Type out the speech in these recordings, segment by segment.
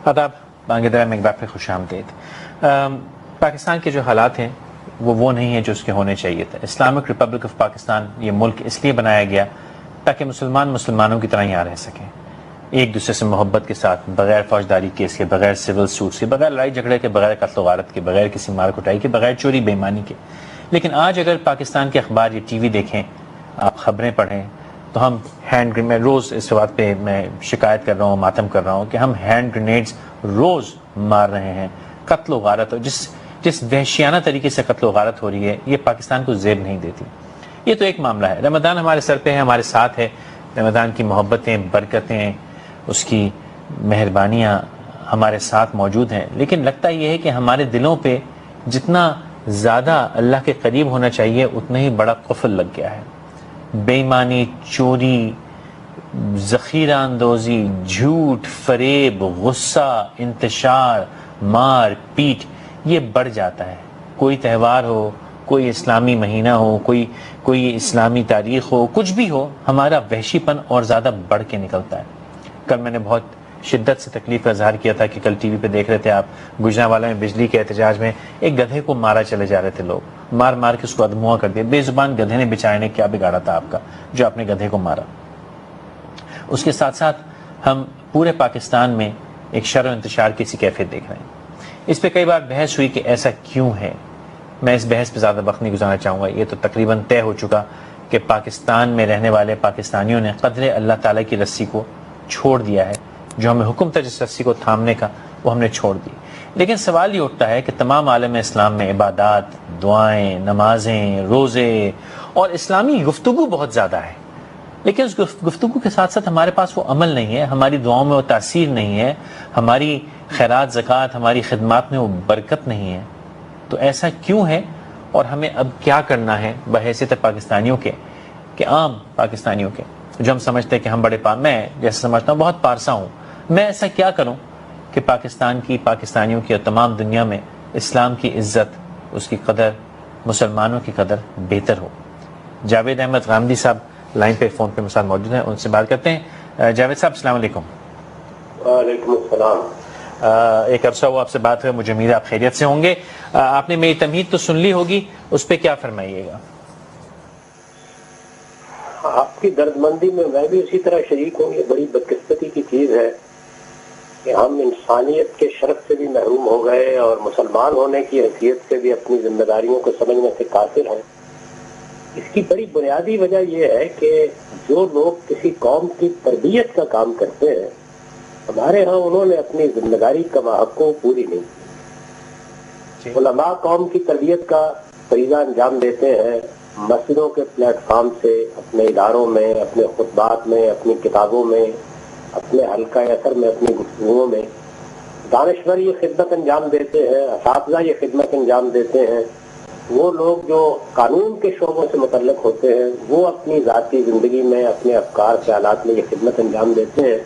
آداب، بانگلہ میں ایک بار پھر خوش آمدید۔ پاکستان کے جو حالات ہیں وہ نہیں ہیں جو اس کے ہونے چاہیے تھے۔ اسلامک ریپبلک آف پاکستان یہ ملک اس لیے بنایا گیا تاکہ مسلمانوں کی طرح یہاں رہ سکیں، ایک دوسرے سے محبت کے ساتھ، بغیر فوجداری کیس کے، بغیر سول سوٹس کے، بغیر لڑائی جھگڑے کے، بغیر قتل و غارت کے، بغیر کسی مار کٹائی کے، بغیر چوری بےایمانی کے۔ لیکن آج اگر پاکستان کے اخبار یا ٹی وی دیکھیں، آپ خبریں پڑھیں، تو ہم ہینڈ گرینیڈ، میں روز اس بات پہ میں شکایت کر رہا ہوں، ماتم کر رہا ہوں کہ ہم ہینڈ گرینیڈز روز مار رہے ہیں۔ قتل و غارت، اور جس وحشیانہ طریقے سے قتل و غارت ہو رہی ہے، یہ پاکستان کو زیب نہیں دیتی۔ یہ تو ایک معاملہ ہے۔ رمضان ہمارے سر پہ ہے، ہمارے ساتھ ہے، رمضان کی محبتیں، برکتیں، اس کی مہربانیاں ہمارے ساتھ موجود ہیں، لیکن لگتا یہ ہے کہ ہمارے دلوں پہ جتنا زیادہ اللہ کے قریب ہونا چاہیے اتنا ہی بڑا قفل لگ گیا ہے۔ بے ایمانی، چوری، ذخیرہ اندوزی، جھوٹ، فریب، غصہ، انتشار، مار پیٹ، یہ بڑھ جاتا ہے۔ کوئی تہوار ہو، کوئی اسلامی مہینہ ہو، کوئی اسلامی تاریخ ہو، کچھ بھی ہو، ہمارا وحشی پن اور زیادہ بڑھ کے نکلتا ہے۔ کل میں نے بہت شدت سے تکلیف کا اظہار کیا تھا کہ کل ٹی وی پہ دیکھ رہے تھے آپ، گجرانوالہ میں بجلی کے احتجاج میں ایک گدھے کو مارا چلے جا رہے تھے لوگ، مار کے اس کو ادموا کر دیا۔ بے زبان گدھے نے بیچارے نے کیا بگاڑا تھا آپ کا جو آپ نے گدھے کو مارا؟ اس کے ساتھ ساتھ ہم پورے پاکستان میں ایک شر و انتشار کی سی کیفیت دیکھ رہے ہیں۔ اس پہ کئی بار بحث ہوئی کہ ایسا کیوں ہے۔ میں اس بحث پہ زیادہ وقت نہیں گزارنا چاہوں گا، یہ تو تقریباً طے ہو چکا کہ پاکستان میں رہنے والے پاکستانیوں نے قدر اللہ تعالیٰ کی رسی کو چھوڑ دیا ہے۔ جو ہمیں حکم تھا جس رسی کو تھامنے کا، وہ ہم نے چھوڑ دی۔ لیکن سوال یہ اٹھتا ہے کہ تمام عالم اسلام میں عبادات، دعائیں، نمازیں، روزے اور اسلامی گفتگو بہت زیادہ ہے، لیکن اس گفتگو کے ساتھ ساتھ ہمارے پاس وہ عمل نہیں ہے، ہماری دعاؤں میں وہ تاثیر نہیں ہے، ہماری خیرات، زکوٰۃ، ہماری خدمات میں وہ برکت نہیں ہے۔ تو ایسا کیوں ہے، اور ہمیں اب کیا کرنا ہے بحیثیت پاکستانیوں کے، کہ عام پاکستانیوں کے، جو ہم سمجھتے ہیں کہ ہم بڑے میں جیسے سمجھتا ہوں بہت پارسا ہوں، میں ایسا کیا کروں کہ پاکستان کی، پاکستانیوں کی اور تمام دنیا میں اسلام کی عزت، اس کی قدر، مسلمانوں کی قدر بہتر ہو۔ جاوید احمد غامدی صاحب لائن پہ، فون پہ مسائل موجود ہیں، ان سے بات کرتے ہیں۔ جاوید صاحب السلام علیکم۔ وعلیکم السلام۔ ایک عرصہ ہوا آپ سے بات ہوئے، مجھے امید ہے آپ خیریت سے ہوں گے۔ آپ نے میری تمہید تو سن لی ہوگی، اس پہ کیا فرمائیے گا؟ آپ کی درد مندی میں بھی اسی طرح شریک ہوں۔ یہ بڑی بدقسمتی کی چیز ہے کہ ہم انسانیت کے شرف سے بھی محروم ہو گئے اور مسلمان ہونے کی حیثیت سے بھی اپنی ذمہ داریوں کو سمجھنے سے قاصر ہیں۔ اس کی بڑی بنیادی وجہ یہ ہے کہ جو لوگ کسی قوم کی تربیت کا کام کرتے ہیں، ہمارے ہاں انہوں نے اپنی ذمہ داری کا حقوں پوری نہیں کی۔ علماء قوم کی تربیت کا فریضہ انجام دیتے ہیں، مسجدوں کے پلیٹ فارم سے، اپنے اداروں میں، اپنے خطبات میں، اپنی کتابوں میں، اپنے حلقہ اثر میں، اپنی گفتگوؤں میں دانشور یہ خدمت انجام دیتے ہیں، اساتذہ یہ خدمت انجام دیتے ہیں۔ وہ لوگ جو قانون کے شعبوں سے متعلق ہوتے ہیں، وہ اپنی ذاتی زندگی میں، اپنے افکار، خیالات میں یہ خدمت انجام دیتے ہیں۔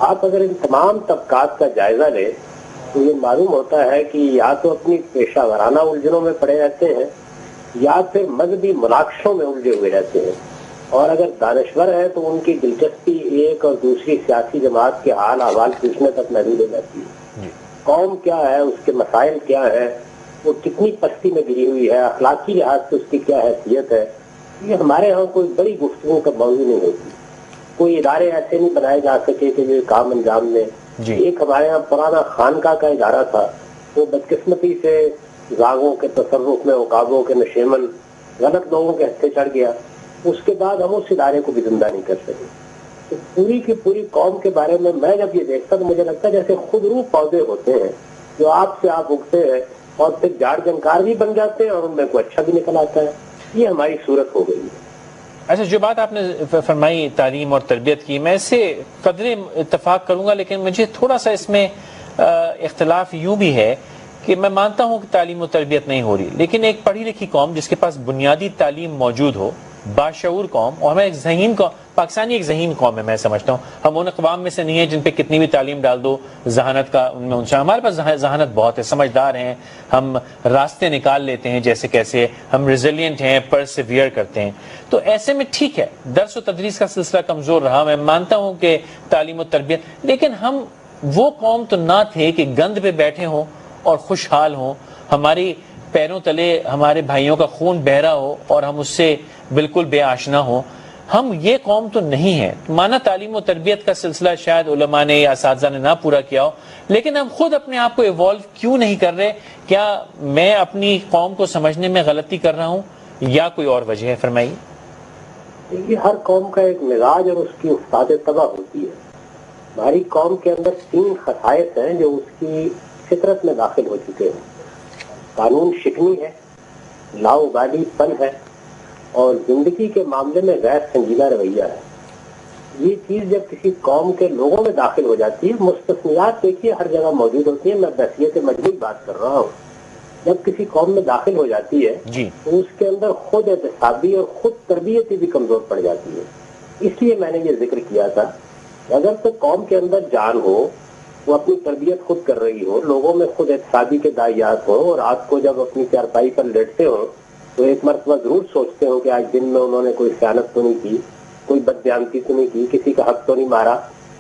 آپ اگر ان تمام طبقات کا جائزہ لیں تو یہ معلوم ہوتا ہے کہ یا تو اپنی پیشہ ورانہ الجھنوں میں پڑے رہتے ہیں یا پھر مذہبی مناقشوں میں الجھے ہوئے رہتے ہیں، اور اگر دانشور ہے تو ان کی دلچسپی ایک اور دوسری سیاسی جماعت کے حال احوال پوچھنے تک محدود ہو جاتی ہے۔ قوم کیا ہے، اس کے مسائل کیا ہے، وہ کتنی پستی میں گری ہوئی ہے، اخلاقی لحاظ سے اس کی کیا حیثیت ہے، یہ ہمارے ہاں کوئی بڑی گفتگو کا موضوع نہیں ہوتی۔ کوئی ادارے ایسے نہیں بنائے جا سکے کہ جو کام انجام دیں۔ ایک ہمارے ہاں پرانا خانقاہ کا ادارہ تھا، وہ بدقسمتی سے زاغوں کے تصرف میں، عقابوں کے نشیمن، غلط لوگوں کے ہتھے چڑھ گیا۔ اس کے بعد ہم اس ادارے کو بھی زندہ نہیں کر سکے۔ تو پوری کی پوری قوم کے بارے میں جب یہ دیکھتا تو مجھے لگتا ہے جیسے خود روح پودے ہوتے ہیں جو آپ سے آپ اگتے ہیں اور پھر جاڑ جنکار بھی بن جاتے ہیں اور ان میں کوئی اچھا بھی نکل آتا ہے۔ یہ ہماری صورت ہو گئی ہے۔ اچھا، جو بات آپ نے فرمائی تعلیم اور تربیت کی، میں اس سے قدرے اتفاق کروں گا، لیکن مجھے تھوڑا سا اس میں اختلاف یوں بھی ہے کہ میں مانتا ہوں کہ تعلیم و تربیت نہیں ہو رہی، لیکن ایک پڑھی لکھی قوم جس کے پاس بنیادی تعلیم موجود ہو، باشعور قوم، اور ہمیں ایک ذہین قوم، پاکستانی ایک ذہین قوم ہے، میں سمجھتا ہوں ہم ان اقوام میں سے نہیں ہیں جن پہ کتنی بھی تعلیم ڈال دو ذہانت کا ان میں انشاء۔ ہمارے پاس ذہانت بہت ہے، سمجھدار ہیں، ہم راستے نکال لیتے ہیں جیسے کیسے، ہم ریزیلینٹ ہیں، پرسیویئر کرتے ہیں۔ تو ایسے میں ٹھیک ہے درس و تدریس کا سلسلہ کمزور رہا، میں مانتا ہوں کہ تعلیم و تربیت، لیکن ہم وہ قوم تو نہ تھے کہ گند پہ بیٹھے ہوں اور خوشحال ہوں، ہماری پیروں تلے ہمارے بھائیوں کا خون بہ رہا ہو اور ہم اس سے بالکل بے آشنا ہوں. ہم یہ قوم تو نہیں ہے. مانا تعلیم و تربیت کا سلسلہ شاید علماء نے یا اساتذہ نے نہ پورا کیا ہو، لیکن ہم خود اپنے آپ کو ایوالو کیوں نہیں کر رہے؟ کیا میں اپنی قوم کو سمجھنے میں غلطی کر رہا ہوں یا کوئی اور وجہ ہے؟ فرمائیے. یہ ہر قوم کا ایک مزاج اور اس کی استاد طبع ہوتی ہے. ہماری قوم کے اندر 3 خصائص ہیں جو اس کی فطرت میں داخل ہو چکے ہیں. قانون شکنی ہے، لاؤبالی پن ہے، اور زندگی کے معاملے میں غیر سنجیدہ رویہ ہے. یہ چیز جب کسی قوم کے لوگوں میں داخل ہو جاتی ہے، مستثنیات دیکھیے ہر جگہ موجود ہوتی ہیں، میں بحثیت مجموعی بات کر رہا ہوں. جب کسی قوم میں داخل ہو جاتی ہے تو اس کے اندر خود احتسابی اور خود تربیتی بھی کمزور پڑ جاتی ہے. اس لیے میں نے یہ ذکر کیا تھا کہ اگر تو قوم کے اندر جان ہو، وہ اپنی تربیت خود کر رہی ہو، لوگوں میں خود احتسابی کے داعیات ہوں، اور رات کو جب اپنی چارپائی پر لیٹتے ہوں تو ایک مرتبہ ضرور سوچتے ہوں کہ آج دن میں انہوں نے کوئی خیانت تو نہیں کی، کوئی بددیانتی تو نہیں کی، کسی کا حق تو نہیں مارا،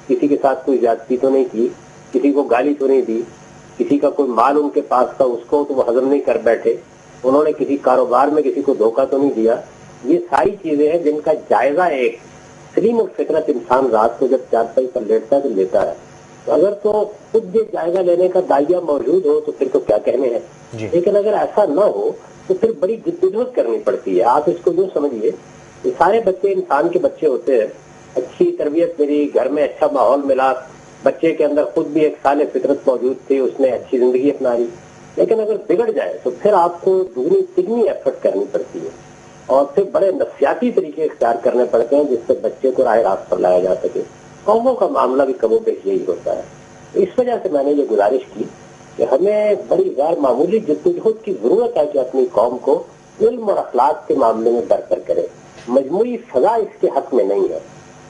کسی کے ساتھ کوئی زیادتی تو نہیں کی، کسی کو گالی تو نہیں دی، کسی کا کوئی مال ان کے پاس تھا اس کو تو وہ ہضم نہیں کر بیٹھے، انہوں نے کسی کاروبار میں کسی کو دھوکہ تو نہیں دیا. یہ ساری چیزیں ہیں جن کا جائزہ ایک سلیم الفطرت انسان رات کو جب چارپائی پر لیٹتا ہے تو لیتا ہے. تو اگر تو خود یہ جائزہ لینے کا داعیہ موجود ہو تو پھر تو کیا کہنے ہیں. لیکن اگر ایسا نہ ہو تو پھر بڑی جدوجہد کرنی پڑتی ہے. آپ اس کو یوں سمجھیے کہ سارے بچے انسان کے بچے ہوتے ہیں، اچھی تربیت ملی، گھر میں اچھا ماحول ملا، بچے کے اندر خود بھی ایک صالح فطرت موجود تھی، اس نے اچھی زندگی اپنا لی. لیکن اگر بگڑ جائے تو پھر آپ کو دگنی تگنی ایفرٹ کرنی پڑتی ہے اور پھر بڑے نفسیاتی طریقے اختیار کرنے پڑتے ہیں جس سے بچے کو راہ راست پر لایا جا سکے. قوموں کا معاملہ بھی کم و بیش یہی ہوتا ہے. اس وجہ سے میں نے یہ گزارش کی کہ ہمیں بڑی غیر معمولی جدوجہد کی ضرورت ہے کہ اپنی قوم کو علم اور اخلاق کے معاملے میں برتر کرے. مجموعی سزا اس کے حق میں نہیں ہے.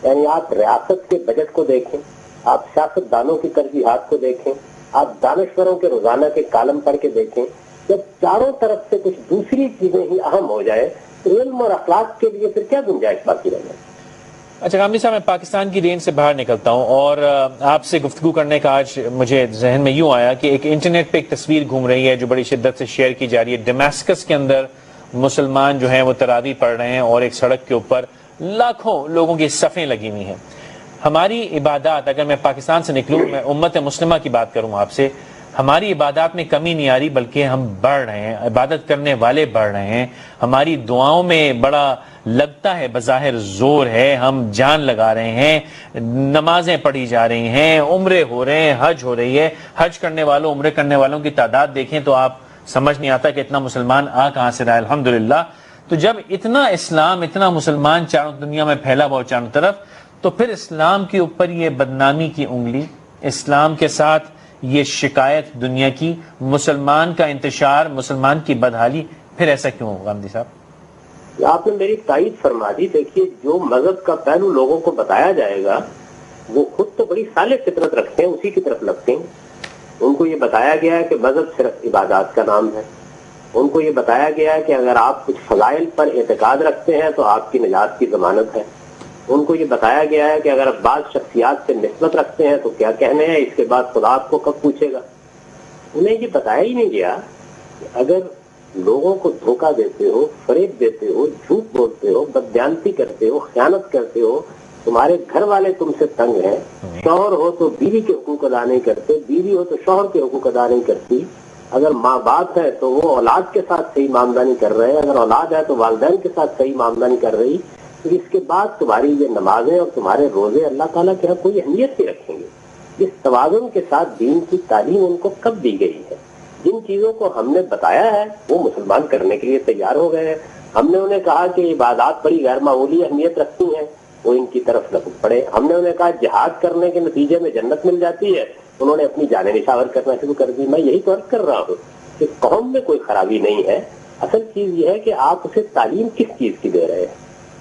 یعنی آپ ریاست کے بجٹ کو دیکھیں، آپ سیاست دانوں کی ترجیحات کو دیکھیں، آپ دانشوروں کے روزانہ کے کالم پڑھ کے دیکھیں، جب چاروں طرف سے کچھ دوسری چیزیں ہی اہم ہو جائے تو علم اور اخلاق کے لیے پھر کیا گنجائش باقی رہ جائے. اچھا کاملی صاحب، میں پاکستان کی رینج سے باہر نکلتا ہوں اور آپ سے گفتگو کرنے کا آج مجھے ذہن میں یوں آیا کہ ایک انٹرنیٹ پہ ایک تصویر گھوم رہی ہے جو بڑی شدت سے شیئر کی جا رہی ہے. ڈیماسکس کے اندر مسلمان جو ہیں وہ تراویح پڑھ رہے ہیں اور ایک سڑک کے اوپر لاکھوں لوگوں کی صفیں لگی ہوئی ہیں. ہماری عبادات، اگر میں پاکستان سے نکلوں، میں امت مسلمہ کی بات کروں آپ سے، ہماری عبادات میں کمی نہیں آ رہی بلکہ ہم بڑھ رہے ہیں، عبادت کرنے والے بڑھ رہے ہیں. ہماری دعاؤں میں بڑا لگتا ہے بظاہر زور ہے، ہم جان لگا رہے ہیں، نمازیں پڑھی جا رہی ہیں، عمرے ہو رہے ہیں، حج ہو رہی ہے. حج کرنے والوں، عمرے کرنے والوں کی تعداد دیکھیں تو آپ سمجھ نہیں آتا کہ اتنا مسلمان آ کہاں سے رہا ہے. الحمدللہ. تو جب اتنا اسلام، اتنا مسلمان چاروں دنیا میں پھیلا ہوا چاروں طرف، تو پھر اسلام کے اوپر یہ بدنامی کی انگلی، اسلام کے ساتھ یہ شکایت دنیا کی، مسلمان کا انتشار، مسلمان کی بدحالی، پھر ایسا کیوں ہوگا غامدی صاحب؟ آپ نے میری تائید فرما دی. دیکھیے جو مذہب کا پہلو لوگوں کو بتایا جائے گا وہ خود تو بڑی صالح فطرت رکھتے ہیں، اسی کی طرف لگتے ہیں. ان کو یہ بتایا گیا ہے کہ مذہب صرف عبادات کا نام ہے. ان کو یہ بتایا گیا ہے کہ اگر آپ کچھ فضائل پر اعتقاد رکھتے ہیں تو آپ کی نجات کی ضمانت ہے. ان کو یہ بتایا گیا ہے کہ اگر آپ بعض شخصیات سے نسبت رکھتے ہیں تو کیا کہنے ہیں، اس کے بعد خدا آپ کو کب پوچھے گا. انہیں یہ بتایا ہی نہیں گیا کہ اگر لوگوں کو دھوکہ دیتے ہو، فریب دیتے ہو، جھوٹ بولتے ہو، بددیانتی کرتے ہو، خیانت کرتے ہو، تمہارے گھر والے تم سے تنگ ہیں، شوہر ہو تو بیوی کے حقوق ادا نہیں کرتے، بیوی ہو تو شوہر کے حقوق ادا نہیں کرتی، اگر ماں باپ ہے تو وہ اولاد کے ساتھ صحیح معاملہ نہیں کر رہے، اگر اولاد ہے تو والدین کے ساتھ صحیح معاملہ نہیں کر رہی، تو اس کے بعد تمہاری یہ نمازیں اور تمہارے روزے اللہ تعالیٰ کے یہاں کوئی اہمیت نہیں رکھیں گے. اس توازن کے ساتھ دین کی تعلیم ان کو کب دی گئی ہے؟ جن چیزوں کو ہم نے بتایا ہے وہ مسلمان کرنے کے لیے تیار ہو گئے ہیں. ہم نے انہیں کہا کہ عبادات بڑی غیر معمولی اہمیت رکھتی ہیں، وہ ان کی طرف لپٹ پڑے. ہم نے انہیں کہا جہاد کرنے کے نتیجے میں جنت مل جاتی ہے، انہوں نے اپنی جانیں نشاور کرنا شروع کر دی. میں یہی تو عرض کر رہا ہوں کہ قوم میں کوئی خرابی نہیں ہے. اصل چیز یہ ہے کہ آپ اسے تعلیم کس چیز کی دے رہے ہیں.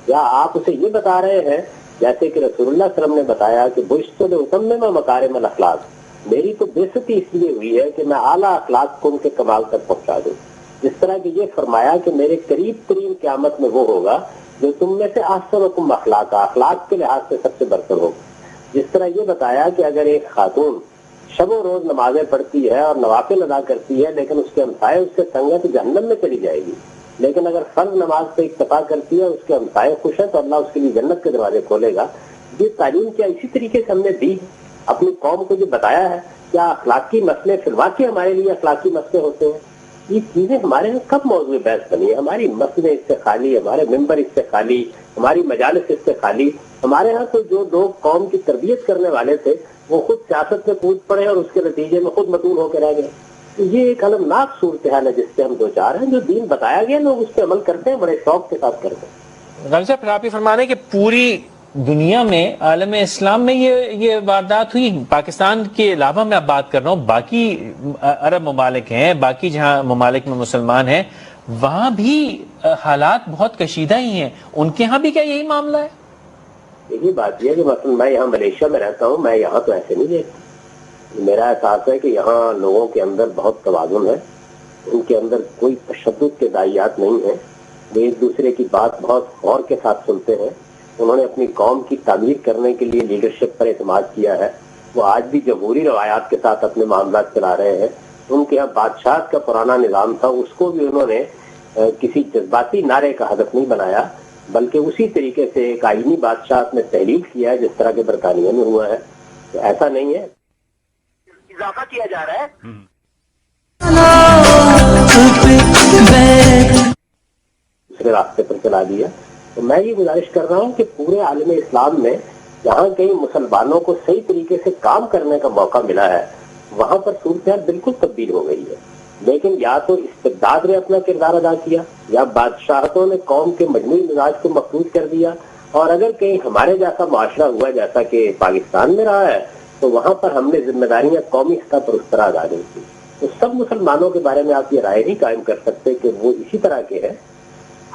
یا آپ اسے یہ بتا رہے ہیں جیسے کہ رسول اللہ صلی اللہ علیہ وسلم نے بتایا کہ بشت اتمم مکارم الاخلاق، میری تو بےعزتی اس لیے ہوئی ہے کہ میں اعلیٰ اخلاق کو ان کے کمال تک پہنچا دوں. جس طرح کہ یہ فرمایا کہ میرے قریب ترین قیامت میں وہ ہوگا جو تم میں سے احسنکم اخلاق کے لحاظ سے سب سے برتر ہوگا. جس طرح یہ بتایا کہ اگر ایک خاتون شب و روز نمازیں پڑھتی ہے اور نوافل ادا کرتی ہے، لیکن اس کے ہمسائے اس سے تنگ ہے تو جہنم میں چلی جائے گی. لیکن اگر فرض نماز پہ اکتفا کرتی ہے، اس کے ہمسائے خوش ہیں، تو اللہ اس کے لیے جنت کے دروازے کھولے گا. یہ تعلیم کیا اسی طریقے سے ہم نے دی، اپنی قوم کو جو بتایا ہے. کیا اخلاقی مسئلے فی الواقع ہمارے لیے اخلاقی مسئلے ہوتے ہیں؟ یہ چیزیں ہمارے یہاں کب موضوع بحث بنی ہے؟ ہماری مسجدیں اس سے خالی، ہمارے ممبر اس سے خالی، ہماری مجالس اس سے خالی. ہمارے ہاں تو جو لوگ قوم کی تربیت کرنے والے تھے وہ خود سیاست میں کود پڑے اور اس کے نتیجے میں خود مطلوب ہو کے رہ گئے. یہ ایک المناک صورتحال ہے جس سے ہم دو چار ہیں. جو دین بتایا گیا لوگ اس پہ عمل کرتے ہیں، بڑے شوق کے ساتھ کرتے ہیں. غازی صاحب، پھر آپ یہ فرما رہے ہیں کہ پوری دنیا میں، عالم اسلام میں یہ واردات ہوئی. پاکستان کے علاوہ میں اب بات کر رہا ہوں، باقی عرب ممالک ہیں، باقی جہاں ممالک میں مسلمان ہیں، وہاں بھی حالات بہت کشیدہ ہی ہیں. ان کے ہاں بھی کیا یہی معاملہ ہے؟ یہی بات یہ ہے کہ مثلا میں یہاں ملیشیا میں رہتا ہوں، میں یہاں تو ایسے نہیں دیکھتا. میرا احساس ہے کہ یہاں لوگوں کے اندر بہت توازن ہے، ان کے اندر کوئی تشدد کے داعیات نہیں ہیں. وہ ایک دوسرے کی بات بہت غور کے ساتھ سنتے ہیں. انہوں نے اپنی قوم کی تعمیر کرنے کے لیے لیڈرشپ پر اعتماد کیا ہے. وہ آج بھی جمہوری روایات کے ساتھ اپنے معاملات چلا رہے ہیں. ان کے یہاں بادشاہت کا پرانا نظام تھا، اس کو بھی انہوں نے کسی جذباتی نعرے کا ہدف نہیں بنایا، بلکہ اسی طریقے سے ایک آئینی بادشاہت میں تحلیل کیا ہے جس طرح کے برطانیہ میں ہوا ہے. تو ایسا نہیں ہے، اضافہ کیا جا رہا ہے. دوسرے راستے پر چلا دیا. تو میں یہ گزارش کر رہا ہوں کہ پورے عالم اسلام میں جہاں کہیں مسلمانوں کو صحیح طریقے سے کام کرنے کا موقع ملا ہے، وہاں پر صورتحال بالکل تبدیل ہو گئی ہے. لیکن یا تو استبداد نے اپنا کردار ادا کیا، یا بادشاہتوں نے قوم کے مجموعی مزاج کو مفلوج کر دیا. اور اگر کہیں ہمارے جیسا معاشرہ ہوا جیسا کہ پاکستان میں رہا ہے، تو وہاں پر ہم نے ذمہ داریاں قومی سطح پر اس طرح ادا نہیں کی. تو سب مسلمانوں کے بارے میں آپ یہ رائے نہیں قائم کر سکتے کہ وہ اسی طرح کے ہیں.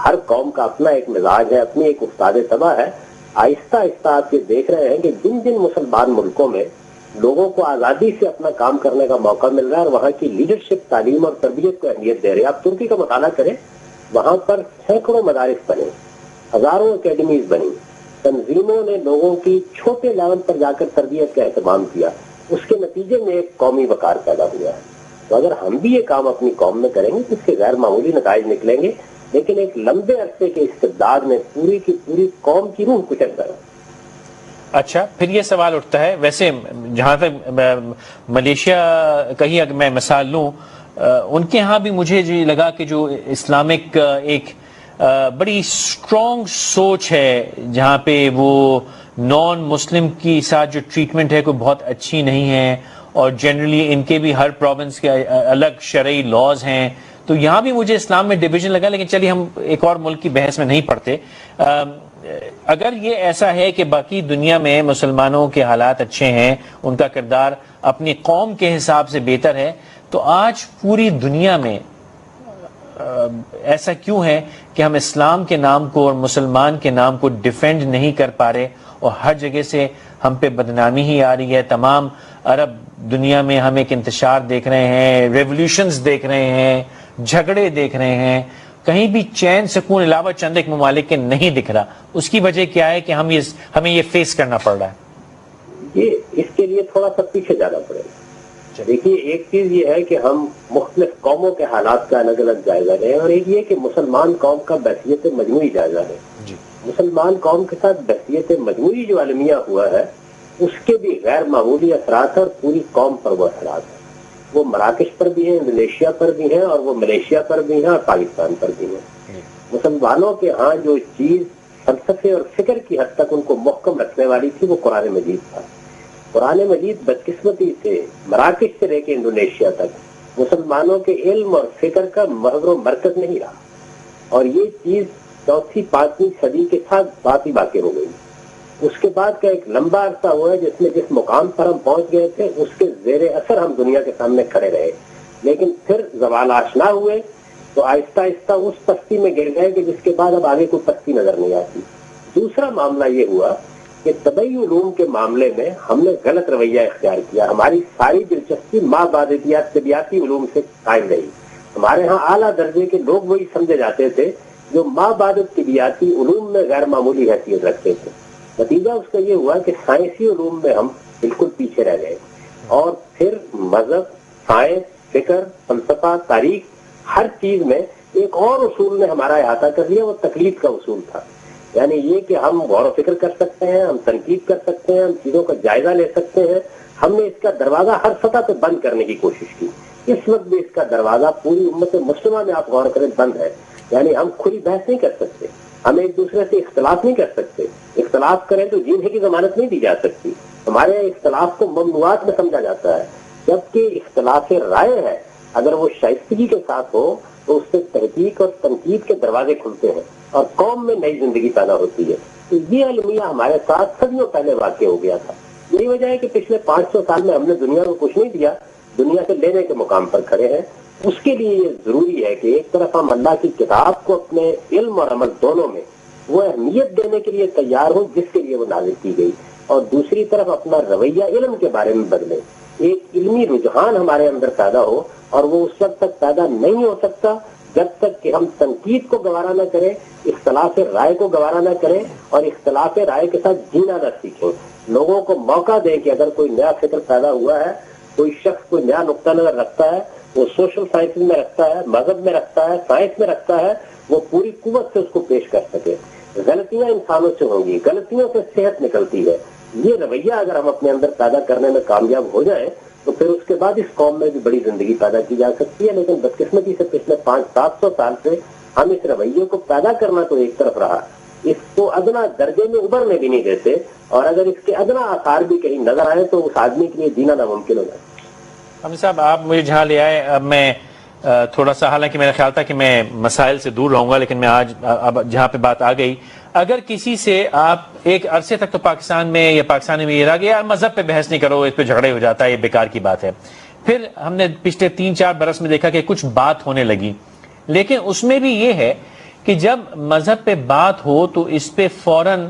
ہر قوم کا اپنا ایک مزاج ہے، اپنی ایک استاد طبع ہے. آہستہ آہستہ آپ یہ دیکھ رہے ہیں کہ جن جن مسلمان ملکوں میں لوگوں کو آزادی سے اپنا کام کرنے کا موقع مل رہا ہے اور وہاں کی لیڈرشپ، تعلیم اور تربیت کو اہمیت دے رہے ہیں. آپ ترکی کا مطالعہ کریں، وہاں پر سینکڑوں مدارس بنے، ہزاروں اکیڈمیز بنی، تنظیموں نے لوگوں کی چھوٹے لیول پر جا کر تربیت کا اہتمام کیا. اس کے نتیجے میں ایک قومی وقار پیدا ہوا ہے. تو اگر ہم بھی یہ کام اپنی قوم میں کریں گے تو اس کے غیر معمولی نتائج نکلیں گے. لیکن ایک لمبے عرصے کے استبداد میں پوری کی پوری قوم کی روح کچل گیا. اچھا، پھر یہ سوال اٹھتا ہے، ویسے جہاں تک ملیشیا کا ہی اگر میں مثال لوں، ان کے ہاں بھی مجھے جو لگا کہ جو اسلامک ایک بڑی سٹرونگ سوچ ہے، جہاں پہ وہ نان مسلم کی ساتھ جو ٹریٹمنٹ ہے کوئی بہت اچھی نہیں ہے، اور جنرلی ان کے بھی ہر پروونس کے الگ شرعی لاز ہیں. تو یہاں بھی مجھے اسلام میں ڈویژن لگا. لیکن چلیے ہم ایک اور ملک کی بحث میں نہیں پڑتے. اگر یہ ایسا ہے کہ باقی دنیا میں مسلمانوں کے حالات اچھے ہیں، ان کا کردار اپنی قوم کے حساب سے بہتر ہے، تو آج پوری دنیا میں ایسا کیوں ہے کہ ہم اسلام کے نام کو اور مسلمان کے نام کو ڈیفینڈ نہیں کر پا رہے، اور ہر جگہ سے ہم پہ بدنامی ہی آ رہی ہے؟ تمام عرب دنیا میں ہم ایک انتشار دیکھ رہے ہیں، ریولوشنز دیکھ رہے ہیں، جھگڑے دیکھ رہے ہیں، کہیں بھی چین سکون علاوہ چند ایک ممالک کے نہیں دکھ رہا. اس کی وجہ کیا ہے کہ ہمیں یہ فیس کرنا پڑ رہا ہے؟ اس کے لیے تھوڑا سا پیچھے جانا پڑے گا. دیکھیے، ایک چیز یہ ہے کہ ہم مختلف قوموں کے حالات کا الگ الگ جائزہ لیں، اور ایک یہ کہ مسلمان قوم کا بحثیت مجموعی جائزہ لیں. مسلمان قوم کے ساتھ بحثیت مجموعی جو عالمیہ ہوا ہے، اس کے بھی غیر معمولی اثرات اور پوری قوم پر وہ اثرات ہیں. وہ مراکش پر بھی ہیں، انڈونیشیا پر بھی ہیں، اور وہ ملیشیا پر بھی ہیں، اور پاکستان پر بھی ہیں. مسلمانوں کے ہاں جو چیز فلسفے اور فکر کی حد تک ان کو محکم رکھنے والی تھی وہ قرآن مجید تھا. قرآن مجید بدقسمتی سے مراکش سے لے کے انڈونیشیا تک مسلمانوں کے علم اور فکر کا محور و مرکز نہیں رہا، اور یہ چیز چوتھی پانچویں صدی کے ساتھ بات ہی باقی ہو گئی. اس کے بعد کا ایک لمبا عرصہ ہوا ہے جس میں جس مقام پر ہم پہنچ گئے تھے اس کے زیر اثر ہم دنیا کے سامنے کھڑے رہے. لیکن پھر زوال آشنا ہوئے تو آہستہ آہستہ اس پستی میں گر گئے کہ جس کے بعد اب آگے کوئی پستی نظر نہیں آتی. دوسرا معاملہ یہ ہوا کہ طبعی علوم کے معاملے میں ہم نے غلط رویہ اختیار کیا. ہماری ساری دلچسپی مابعدیات طبیعتی علوم سے قائم رہی. ہمارے ہاں اعلیٰ درجے کے لوگ وہی سمجھے جاتے تھے جو مابعد طبیعتی علوم میں غیر معمولی حیثیت رکھتے تھے. نتیجہ اس کا یہ ہوا کہ سائنسی علوم میں ہم بالکل پیچھے رہ گئے. اور پھر مذہب، سائنس، فکر، فلسفہ، تاریخ، ہر چیز میں ایک اور اصول نے ہمارا احاطہ کر لیا، وہ تقلید کا اصول تھا. یعنی یہ کہ ہم غور و فکر کر سکتے ہیں، ہم تنقید کر سکتے ہیں، ہم چیزوں کا جائزہ لے سکتے ہیں. ہم نے اس کا دروازہ ہر سطح پہ بند کرنے کی کوشش کی. اس وقت بھی اس کا دروازہ پوری امت مسلمہ میں آپ غور کریں بند ہے. یعنی ہم کھلی بحث نہیں کر سکتے، ہم ایک دوسرے سے اختلاف نہیں کر سکتے. اختلاف کریں تو جینے کی ضمانت نہیں دی جا سکتی. ہمارے اختلاف کو ممنوعات میں سمجھا جاتا ہے، جبکہ اختلاف رائے ہے اگر وہ شائستگی کے ساتھ ہو تو اس سے تحقیق اور تنقید کے دروازے کھلتے ہیں اور قوم میں نئی زندگی پیدا ہوتی ہے. تو یہ المیہ ہمارے ساتھ صدیوں پہلے واقع ہو گیا تھا. یہی وجہ ہے کہ پچھلے 500 سال میں ہم نے دنیا کو کچھ نہیں دیا، دنیا سے لینے کے مقام پر کھڑے ہیں. اس کے لیے یہ ضروری ہے کہ ایک طرف ہم اللہ کی کتاب کو اپنے علم اور عمل دونوں میں وہ اہمیت دینے کے لیے تیار ہوں جس کے لیے وہ نازل کی گئی، اور دوسری طرف اپنا رویہ علم کے بارے میں بدلیں. ایک علمی رجحان ہمارے اندر پیدا ہو، اور وہ اس وقت تک پیدا نہیں ہو سکتا جب تک کہ ہم تنقید کو گوارا نہ کریں، اختلاف رائے کو گوارا نہ کریں، اور اختلاف رائے کے ساتھ جینا نہ سیکھیں. لوگوں کو موقع دیں کہ اگر کوئی نیا فکر پیدا ہوا ہے، کوئی شخص کوئی نیا نقطہ نظر رکھتا ہے، وہ سوشل سائنس میں رکھتا ہے، مذہب میں رکھتا ہے، سائنس میں رکھتا ہے، وہ پوری قوت سے اس کو پیش کر سکے. غلطیاں انسانوں سے ہوں گی، غلطیوں سے صحت نکلتی ہے. یہ رویہ اگر ہم اپنے اندر پیدا کرنے میں کامیاب ہو جائیں تو پھر اس کے بعد اس قوم میں بھی بڑی زندگی پیدا کی جا سکتی ہے. لیکن بدقسمتی سے پچھلے 500-700 سال سے ہم اس رویے کو پیدا کرنا تو ایک طرف رہا، اس کو ادنا درجے میں ابھرنے بھی نہیں دیتے، اور اگر اس کے ادنا آثار بھی کہیں نظر آئے تو اس آدمی کے لیے جینا ناممکن ہو جائے. حمزہ صاحب، آپ مجھے جہاں لے آئے، اب میں تھوڑا سا، حالانکہ میرا خیال تھا کہ میں مسائل سے دور رہوں گا، لیکن میں آج اب جہاں پہ بات آ گئی، اگر کسی سے آپ ایک عرصے تک تو پاکستان میں یا پاکستان میں یہ رہا گیا مذہب پہ بحث نہیں کرو، اس پہ جھگڑے ہو جاتا ہے، یہ بیکار کی بات ہے. پھر ہم نے پچھلے 3-4 برس میں دیکھا کہ کچھ بات ہونے لگی، لیکن اس میں بھی یہ ہے کہ جب مذہب پہ بات ہو تو اس پہ فوراً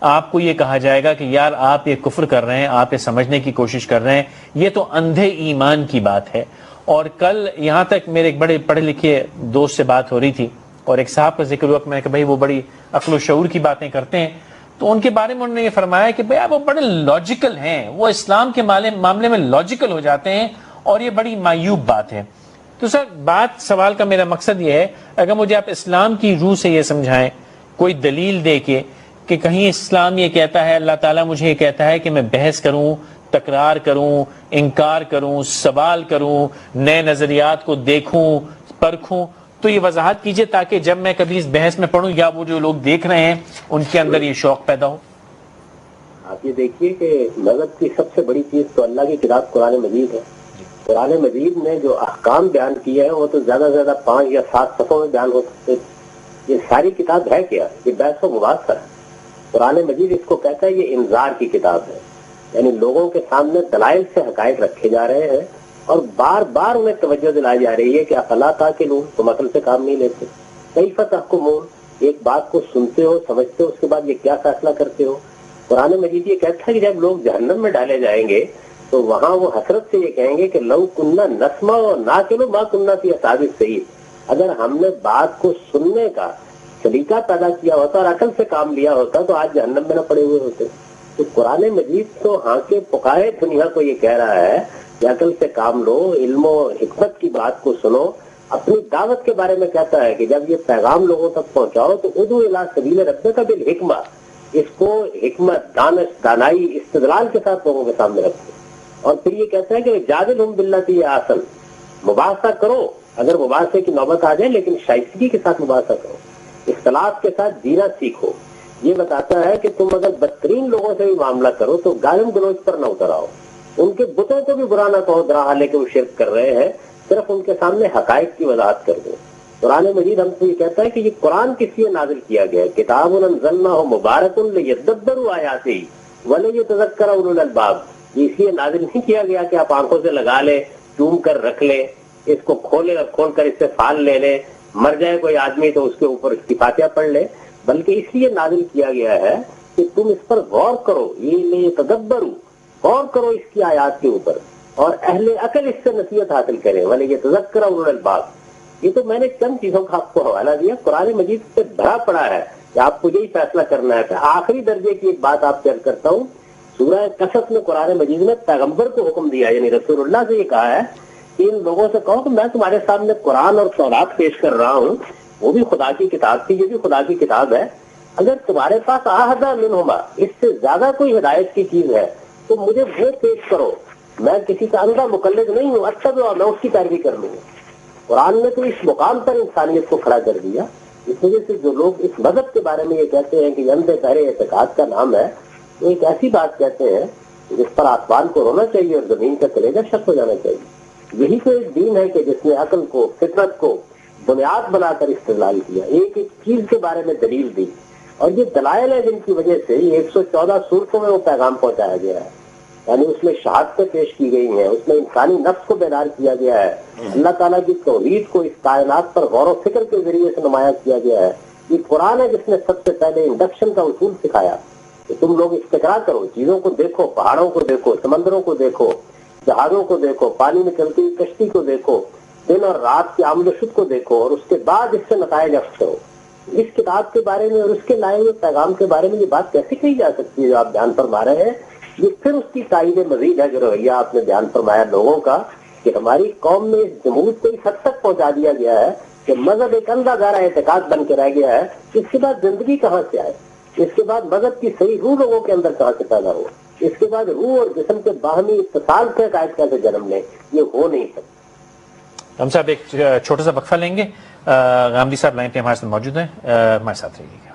آپ کو یہ کہا جائے گا کہ یار آپ یہ کفر کر رہے ہیں، آپ یہ سمجھنے کی کوشش کر رہے ہیں، یہ تو اندھے ایمان کی بات ہے. اور کل یہاں تک میرے ایک بڑے پڑھے لکھے دوست سے بات ہو رہی تھی، اور ایک صاحب کا ذکر ہوا کہ میں نے کہا بھائی وہ بڑی عقل و شعور کی باتیں کرتے ہیں، تو ان کے بارے میں انہوں نے یہ فرمایا کہ بھائی وہ بڑے لاجیکل ہیں، وہ اسلام کے معاملے میں لاجیکل ہو جاتے ہیں، اور یہ بڑی معیوب بات ہے. تو سر سوال کا میرا مقصد یہ ہے، اگر مجھے آپ اسلام کی روح سے یہ سمجھائیں، کوئی دلیل دے کے کہ کہیں اسلام یہ کہتا ہے، اللہ تعالیٰ مجھے یہ کہتا ہے کہ میں بحث کروں، تکرار کروں، انکار کروں، سوال کروں، نئے نظریات کو دیکھوں، پرکھوں، تو یہ وضاحت کیجئے تاکہ جب میں کبھی اس بحث میں پڑھوں یا وہ جو لوگ دیکھ رہے ہیں ان کے اندر یہ شوق پیدا ہو. آپ یہ دیکھیے کہ مذہب کی سب سے بڑی چیز تو اللہ کی کتاب قرآن مجید ہے. قرآن مجید نے جو احکام بیان کیے ہیں وہ تو زیادہ سے زیادہ 5 یا 7 صفحوں میں بیان ہو سکتے. یہ ساری کتاب ہے کیا؟ یہ بحث و مباحثہ ہے. قرآن مجید اس کو کہتا ہے یہ انذار کی کتاب ہے، یعنی لوگوں کے سامنے دلائل سے حقائق رکھے جا رہے ہیں، اور بار بار انہیں توجہ دلائی جا رہی ہے کہ افلا تعقلون، تم عقل سے کام نہیں لیتے، کیف تحکمون، ایک بات کو سنتے ہو، سمجھتے ہو، اس کے بعد یہ کیا فیصلہ کرتے ہو. قرآن مجید یہ کہتا ہے کہ جب لوگ جہنم میں ڈالے جائیں گے تو وہاں وہ حسرت سے یہ کہیں گے کہ لو کننا نسمع و ناقل ما کننا فی اصحاب السعیر، اگر ہم نے بات کو سننے کا سلیقہ پیدا کیا ہوتا اور عقل سے کام لیا ہوتا تو آج جہنم میں نہ پڑے ہوئے ہوتے. تو قرآن مجید تو ہاں کے پکائے دنیا کو یہ کہہ رہا ہے کہ عقل سے کام لو، علم و حکمت کی بات کو سنو. اپنی دعوت کے بارے میں کہتا ہے کہ جب یہ پیغام لوگوں تک پہنچاؤ تو ادعو الی سبیل ربک بالحکمہ، اس کو حکمت، دانش، دانائی، استدلال کے ساتھ لوگوں کے سامنے رکھو. اور پھر یہ کہتا ہے کہ جادلہم باللتی ہی احسن، مباحثہ کرو اگر مباحثے کی نوبت آ جائے، لیکن شائستگی کے ساتھ مباحثہ کرو، اختلاف کے ساتھ جینا سیکھو. یہ بتاتا ہے کہ تم اگر بدترین لوگوں سے بھی معاملہ کرو تو گالم گلوچ پر نہ اتر آؤ، ان کے بتوں کو بھی برا نہ کہو درا حالے کہ وہ شرک کر رہے ہیں، صرف ان کے سامنے حقائق کی وضاحت کر دو. قرآن مجید ہم سے یہ کہتا ہے کہ یہ قرآن کس لیے نازل کیا گیا ہے، کتاب انزلناہ مبارک لیدبروا آیاتہ ولیتذکر اولو الالباب. یہ اس لیے نازل نہیں کیا گیا کہ آپ آنکھوں سے لگا لیں، چوم کر رکھ لیں، اس کو کھول کر اس سے پھال لے لیں، مر جائے کوئی آدمی تو اس کے اوپر اس کی فاتحہ پڑھ لے، بلکہ اس لیے نازل کیا گیا ہے کہ تم اس پر غور کرو، یہ تدبرو، غور کرو اس کی آیات کے اوپر، اور اہل عقل اس سے نصیحت حاصل کریں، ولیتذکر اولو الالباب. یہ تو میں نے چند چیزوں کا آپ کو حوالہ دیا، قرآن مجید سے بھرا پڑا ہے کہ آپ کو یہی فیصلہ کرنا ہے. آخری درجے کی ایک بات آپ سے عرض کرتا ہوں سورہ قصص میں قرآن مجید میں پیغمبر کو حکم دیا، یعنی رسول اللہ سے یہ کہا ہے کہ ان لوگوں سے کہو کہ میں تمہارے سامنے قرآن اور تورات پیش کر رہا ہوں، وہ بھی خدا کی کتاب تھی، یہ بھی خدا کی کتاب ہے، اگر تمہارے پاس احدہ منہما، اس سے زیادہ کوئی ہدایت کی چیز ہے تو مجھے وہ پیش کرو، میں کسی کا اندھا مقلد نہیں ہوں، اچھا جو میں اس کی پیروی کر لوں گا۔ قرآن نے تو اس مقام پر انسانیت کو کھڑا کر دیا۔ اس وجہ سے جو لوگ اس مذہب کے بارے میں یہ کہتے ہیں کہ اندھے بہرے اعتقاد کا نام ہے، وہ ایک ایسی بات کہتے ہیں جس پر آسمان کو رونا چاہیے اور زمین کا کلیجہ شک ہو جانا چاہیے۔ یہی تو ایک دین ہے کہ جس نے عقل کو، فطرت کو بنیاد بنا کر استدلال کیا، ایک ایک چیز کے بارے میں دلیل دی، اور یہ دلائل ہے جن کی وجہ سے یہ 114 صورتوں میں وہ پیغام پہنچایا گیا ہے۔ یعنی اس میں شہادتیں پیش کی گئی ہیں، اس میں انسانی نفس کو بیدار کیا گیا ہے، اللہ تعالیٰ کی توحید کو اس کائنات پر غور و فکر کے ذریعے سے نمایاں کیا گیا ہے۔ یہ قرآن ہے جس نے سب سے پہلے انڈکشن کا اصول سکھایا کہ تم لوگ استقرا کرو، چیزوں کو دیکھو، پہاڑوں کو دیکھو، سمندروں کو دیکھو، جہازوں کو دیکھو، پانی میں چلتی ہوئی کشتی کو دیکھو، دن اور رات کی آمد و رفت کو دیکھو، اور اس کے بعد اس سے نتائج اخذ کرو۔ اس کتاب کے بارے میں اور اس کے لائے ہوئے پیغام کے بارے میں یہ بات کیسے کہی جا سکتی ہے جو آپ بیان فرما رہے ہیں؟ یہ پھر اس کی تائید مزید ہے جو رویہ آپ نے بیان فرمایا لوگوں کا، کہ ہماری قوم میں اس جمود کو اس حد تک پہنچا دیا گیا ہے کہ مذہب ایک اندھا گہرا اعتقاد بن کے رہ گیا ہے۔ اس کے بعد زندگی کہاں سے آئے؟ اس کے بعد مذہب کی صحیح روح لوگوں کے اندر کہاں سے پیدا ہو؟ اس کے بعد روح اور جسم کے باہمی اتصال کے عقائد کیسے جنم لیں؟ یہ ہو نہیں سکتا۔ ہم صاحب ایک چھوٹا سا وقفہ لیں گے۔ غامدی صاحب لائن پہ ہمارے ساتھ موجود ہیں، ہمارے ساتھ رہیے گا۔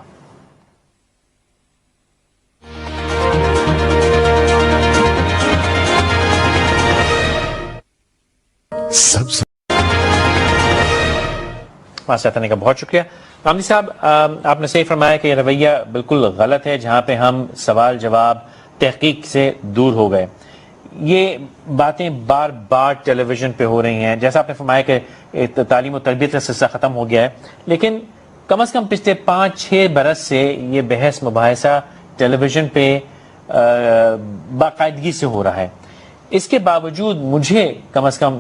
ہمارے ساتھ آنے کا بہت شکریہ۔ غامدی صاحب، آپ نے صحیح فرمایا کہ یہ رویہ بالکل غلط ہے جہاں پہ ہم سوال جواب تحقیق سے دور ہو گئے۔ یہ باتیں بار بار ٹیلی ویژن پہ ہو رہی ہیں، جیسا آپ نے فرمایا کہ تعلیم و تربیت کا سلسلہ ختم ہو گیا ہے، لیکن کم از کم پچھلے 5-6 برس سے یہ بحث مباحثہ ٹیلی ویژن پہ باقاعدگی سے ہو رہا ہے۔ اس کے باوجود مجھے کم از کم،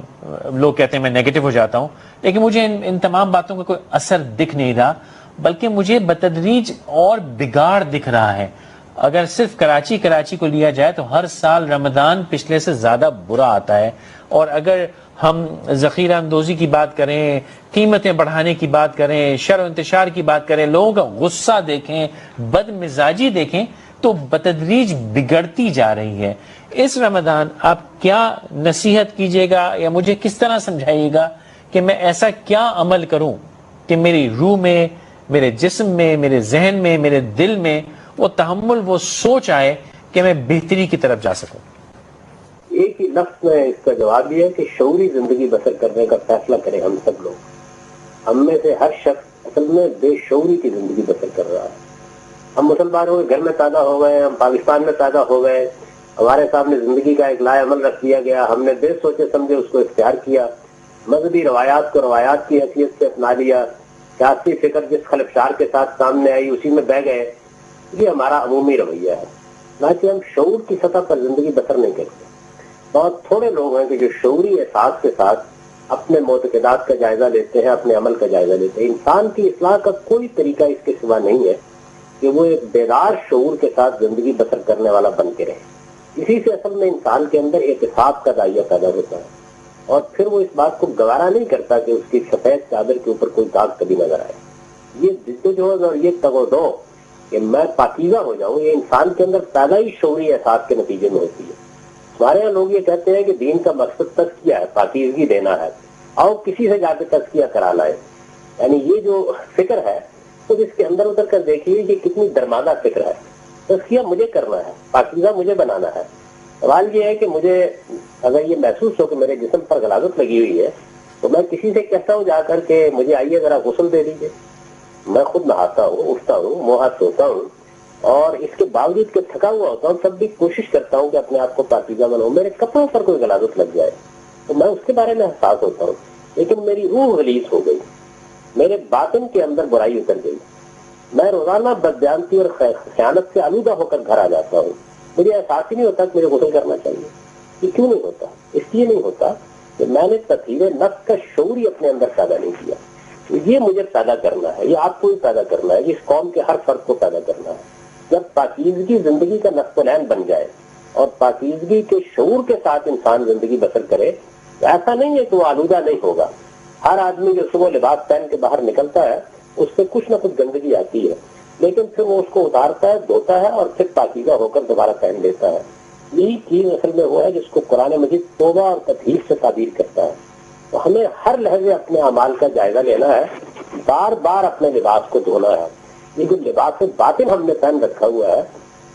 لوگ کہتے ہیں میں نیگیٹو ہو جاتا ہوں، لیکن مجھے ان تمام باتوں کا کوئی اثر دکھ نہیں رہا، بلکہ مجھے بتدریج اور بگاڑ دکھ رہا ہے۔ اگر صرف کراچی کو لیا جائے تو ہر سال رمضان پچھلے سے زیادہ برا آتا ہے، اور اگر ہم ذخیرہ اندوزی کی بات کریں، قیمتیں بڑھانے کی بات کریں، شر و انتشار کی بات کریں، لوگوں کا غصہ دیکھیں، بد مزاجی دیکھیں، تو بتدریج بگڑتی جا رہی ہے۔ اس رمضان آپ کیا نصیحت کیجیے گا یا مجھے کس طرح سمجھائیے گا کہ میں ایسا کیا عمل کروں کہ میری روح میں، میرے جسم میں، میرے ذہن میں، میرے دل میں وہ تحمل، وہ سوچ آئے کہ میں بہتری کی طرف جا سکوں؟ ایک ہی لفظ میں اس کا جواب یہ ہے کہ شعوری زندگی بسر کرنے کا فیصلہ کریں ہم سب لوگ۔ ہم میں سے ہر شخص اصل میں بے شعوری کی زندگی بسر کر رہا ہے۔ ہم مسلمانوں کے گھر میں پیدا ہو گئے، ہم پاکستان میں پیدا ہو گئے، ہمارے سامنے زندگی کا ایک لائے عمل رکھ دیا گیا، ہم نے بے سوچے سمجھے اس کو اختیار کیا، مذہبی روایات کو روایات کی حیثیت سے اپنا لیا، سیاسی فکر جس خلفشار کے ساتھ سامنے آئی اسی میں بہ گئے۔ یہ ہمارا عمومی رویہ ہے، نہ کہ ہم شعور کی سطح پر زندگی بسر نہیں کرتے۔ بہت تھوڑے لوگ ہیں کہ جو شعوری احساس کے ساتھ اپنے معتقدات کا جائزہ لیتے ہیں، اپنے عمل کا جائزہ لیتے ہیں۔ انسان کی اصلاح کا کوئی طریقہ اس کے سوا نہیں ہے کہ وہ ایک بیدار شعور کے ساتھ زندگی بسر کرنے والا بن کے رہے۔ اسی سے اصل میں انسان کے اندر احتساب کا دائیا پیدا ہوتا ہے، اور پھر وہ اس بات کو گوارا نہیں کرتا کہ اس کی سفید چادر کے اوپر کوئی داغ کبھی نظر آئے۔ یہ جدوجہد اور یہ تگ و دو کہ میں پاکیزہ ہو جاؤں، یہ انسان کے اندر پیدا ہی شعوری احساس کے نتیجے میں ہوتی ہے۔ ہمارے یہاں لوگ یہ کہتے ہیں کہ دین کا مقصد تزکیہ ہے، پاکیزگی دینا ہے، آؤ کسی سے جا کے تزکیہ کرا لائے۔ یعنی یہ جو فکر ہے تو اس کے اندر اتر کر دیکھیے کہ کتنی درمادہ فکر ہے۔ تزکیہ مجھے کرنا ہے، پاکیزہ مجھے بنانا ہے۔ سوال یہ ہے کہ مجھے اگر یہ محسوس ہو کہ میرے جسم پر غلاظت لگی ہوئی ہے تو میں کسی سے کہتا ہوں جا کر کہ مجھے آئیے ذرا غسل دے دیجیے۔ میں خود نہاتا ہوں، اٹھتا ہوں، منہ ہاتھ دھوتا ہوں، اور اس کے باوجود کہ تھکا ہوا ہوتا ہوں تب بھی کوشش کرتا ہوں کہ اپنے آپ کو پاکیزہ بناؤں۔ میرے کپڑوں پر کوئی غلاظت لگ جائے تو میں اس کے بارے میں حساس ہوتا ہوں، لیکن میری روح غلیظ ہو گئی، میرے باطن کے اندر برائی اتر گئی، میں روزانہ بددیانتی اور خیانت سے آلودہ ہو کر گھر آ جاتا ہوں، مجھے احساس ہی نہیں ہوتا کہ مجھے غسل کرنا چاہیے۔ یہ کیوں نہیں ہوتا؟ اس لیے نہیں ہوتا کہ میں نے تطہیر نفس کا شعور اپنے اندر پیدا نہیں کیا۔ یہ مجھے پیدا کرنا ہے، یہ آپ کو بھی پیدا کرنا ہے، یہ اس قوم کے ہر فرد کو پیدا کرنا ہے۔ جب پاکیزگی زندگی کا نقص العین بن جائے اور پاکیزگی کے شعور کے ساتھ انسان زندگی بسر کرے تو ایسا نہیں ہے کہ وہ آلودہ نہیں ہوگا. ہر آدمی جو صبح لباس پہن کے باہر نکلتا ہے اس سے کچھ نہ کچھ گندگی آتی ہے، لیکن پھر وہ اس کو اتارتا ہے، دھوتا ہے اور پھر پاکیزہ ہو کر دوبارہ پہن لیتا ہے. یہی چیز اصل میں وہ ہے جس کو قرآن مجید توبہ اور تطہیر سے تعبیر کرتا ہے. تو ہمیں ہر لحظے اپنے اعمال کا جائزہ لینا ہے، بار بار اپنے لباس کو دھونا ہے. یہ جو لباس باطن ہم نے پہن رکھا ہوا ہے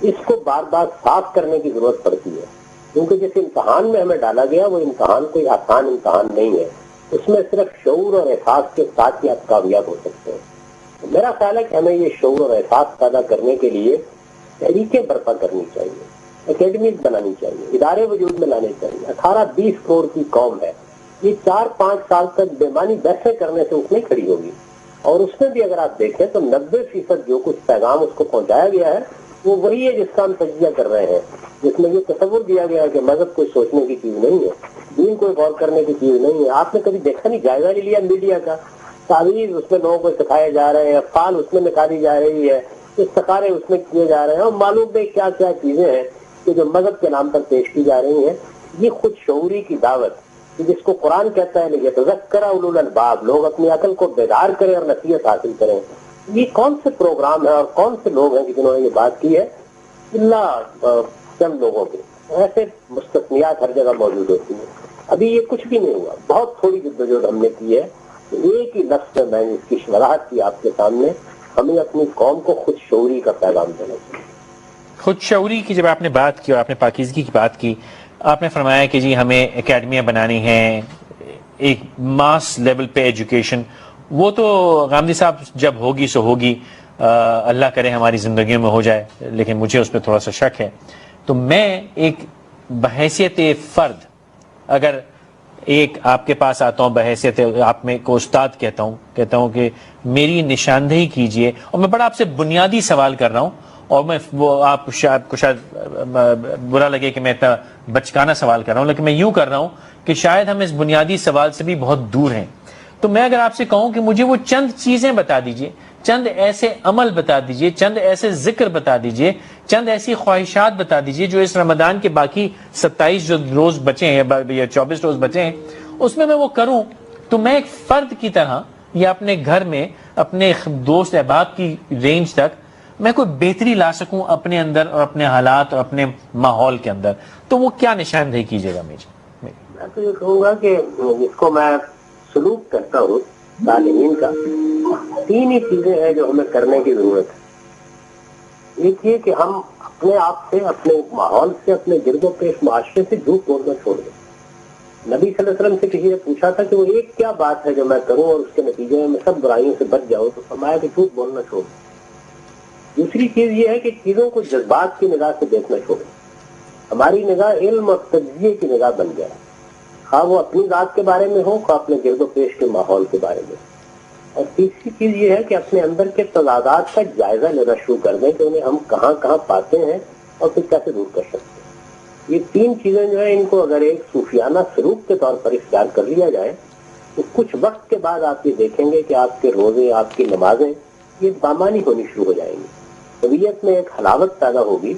اس کو بار بار صاف کرنے کی ضرورت پڑتی ہے، کیونکہ جس امتحان میں ہمیں ڈالا گیا وہ امتحان کوئی آسان امتحان نہیں ہے. اس میں صرف شعور اور احساس کے ساتھ ہی آپ کامیاب ہو سکتے ہیں. میرا خیال ہے کہ ہمیں یہ شعور اور احساس پیدا کرنے کے لیے تحریکیں برپا کرنی چاہیے، اکیڈمیز بنانی چاہیے، ادارے وجود میں لانے چاہیے. 18-20 کروڑ کی قوم ہے، یہ 4-5 سال تک بےمانی بحثیں کرنے سے اس نہیں کھڑی ہوگی. اور اس میں بھی اگر آپ دیکھیں تو 90% جو کچھ پیغام اس کو پہنچایا گیا ہے وہ وہی ہے جس کا ہم تجزیہ کر رہے ہیں، جس میں یہ تصور دیا گیا ہے کہ مذہب کوئی سوچنے کی چیز نہیں ہے، دین کوئی غور کرنے کی چیز نہیں ہے. آپ نے کبھی دیکھا نہیں، جائزہ نہیں لیا میڈیا کا؟ تعویذ اس میں لوگوں کو سکھائے جا رہے ہیں، افعال اس میں نکالی جا رہی ہے، استخارے اس میں کیے جا رہے ہیں، اور معلوم نہیں کیا کیا چیزیں ہیں کہ جو مذہب کے نام پر پیش کی جا رہی ہیں. یہ خود شعوری کی دعوت جس کو قرآن کہتا ہے لیتذکر اولو الالباب، لوگ اپنی عقل کو بیدار کریں اور نصیحت حاصل کریں. یہ کون سے پروگرام ہے اور کون سے لوگ ہیں جنہوں نے یہ بات کی ہے؟ اللہ چند لوگوں کے، ایسے مستثنیات ہر جگہ موجود ہوتی ہیں. ابھی یہ کچھ بھی نہیں ہوا، بہت تھوڑی جدوجہد ہم نے کی ہے. ایک ہی لفظ میں نے اس کی شرح کی آپ کے سامنے، ہمیں اپنی قوم کو خود شعوری کا پیغام دینا چاہیے. خود شعوری کی جب آپ نے بات کی اور آپ نے پاکیزگی کی بات کی، آپ نے فرمایا کہ جی ہمیں اکیڈمیاں بنانی ہیں، ایک ماس لیول پہ ایجوکیشن. وہ تو غامدی صاحب جب ہوگی سو ہوگی، اللہ کرے ہماری زندگیوں میں ہو جائے، لیکن مجھے اس پہ تھوڑا سا شک ہے. تو میں ایک بحیثیت فرد اگر ایک آپ کے پاس آتا ہوں، بحیثیت آپ میں کو استاد کہتا ہوں کہ میری نشاندہی کیجئے، اور میں بڑا آپ سے بنیادی سوال کر رہا ہوں، اور میں وہ آپ کو شاید برا لگے کہ میں اتنا بچکانہ سوال کر رہا ہوں، لیکن میں یوں کر رہا ہوں کہ شاید ہم اس بنیادی سوال سے بھی بہت دور ہیں. تو میں اگر آپ سے کہوں کہ مجھے وہ چند چیزیں بتا دیجئے، چند ایسے عمل بتا دیجئے، چند ایسے ذکر بتا دیجئے، چند ایسی خواہشات بتا دیجئے جو اس رمضان کے باقی 27 جو روز بچے ہیں یا 24 روز بچے ہیں اس میں وہ کروں، تو میں ایک فرد کی طرح یا اپنے گھر میں اپنے دوست احباب کی رینج تک میں کوئی بہتری لا سکوں اپنے اندر اور اپنے حالات اور اپنے ماحول کے اندر. تو وہ کیا نشاندہی کیجیے گا مجھے؟ میں تو یہ کہوں گا کہ جس کو میں سلوک کرتا ہوں تعلیمین کا، 3 ہی چیزیں ہیں جو ہمیں کرنے کی ضرورت ہے. ایک یہ کہ ہم اپنے آپ سے، اپنے ماحول سے، اپنے گرد و پیش معاشرے سے جھوٹ بولنا چھوڑ دیں. نبی صلی اللہ علیہ وسلم سے کسی نے پوچھا تھا کہ وہ ایک کیا بات ہے جو میں کروں اور اس کے نتیجے میں سب برائیوں سے بچ جاؤں، تو فرمایا کہ جھوٹ بولنا چھوڑ دیں. دوسری چیز یہ ہے کہ چیزوں کو جذبات کی نگاہ سے دیکھنا چھوڑیں. ہماری نگاہ علم اور تجزیے کی نگاہ بن جائے، خواہ وہ اپنی ذات کے بارے میں ہو، خواہ اپنے گرد و پیش کے ماحول کے بارے میں. اور تیسری چیز یہ ہے کہ اپنے اندر کے تضادات کا جائزہ لینا شروع کر دیں کہ انہیں ہم کہاں کہاں پاتے ہیں اور پھر کیسے دور کر سکتے ہیں. یہ 3 چیزیں جو ہیں ان کو اگر ایک صوفیانہ سلوک کے طور پر اختیار کر لیا جائے تو کچھ وقت کے بعد آپ یہ دیکھیں گے کہ آپ کے روزے، آپ کی نمازیں یہ بامانی ہونی شروع ہو جائیں گی. طبیعت میں ایک حلاوت پیدا ہوگی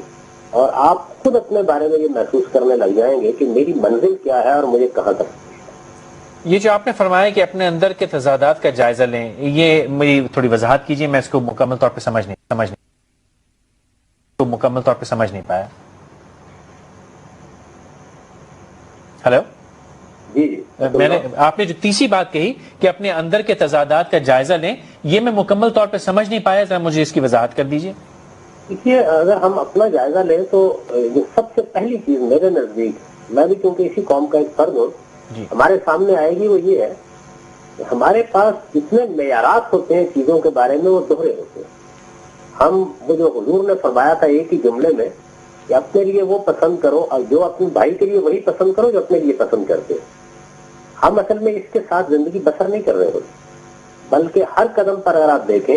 اور آپ خود اپنے بارے میں یہ محسوس کرنے لگ جائیں گے کہ میری منزل کیا ہے اور مجھے کہاں تک. یہ جو آپ نے فرمایا کہ اپنے اندر کے تضادات کا جائزہ لیں، یہ میری تھوڑی وضاحت کیجیے، میں اس کو مکمل طور پہ سمجھ نہیں پایا. ہلو جی میں نے آپ نے جو تیسری بات کہی کہ اپنے اندر کے تضادات کا جائزہ لیں، یہ میں مکمل طور پہ سمجھ نہیں پایا، ذرا مجھے اس کی وضاحت کر دیجیے. دیکھیے، اگر ہم اپنا جائزہ لیں تو یہ سب سے پہلی چیز میرے نزدیک، میں بھی کیونکہ اسی قوم کا ایک فرد ہوں، ہمارے سامنے آئے گی، وہ یہ ہے کہ ہمارے پاس جتنے معیارات ہوتے ہیں چیزوں کے بارے میں وہ دوہرے ہوتے ہیں. ہم وہ جو حضور نے فرمایا تھا ایک ہی جملے میں کہ اپنے لیے وہ پسند کرو اور جو اپنے بھائی کے لیے وہی پسند کرو جو اپنے لیے پسند کرتے. ہم اصل میں اس کے ساتھ زندگی بسر نہیں کر رہے ہوتے، بلکہ ہر قدم پر اگر آپ دیکھیں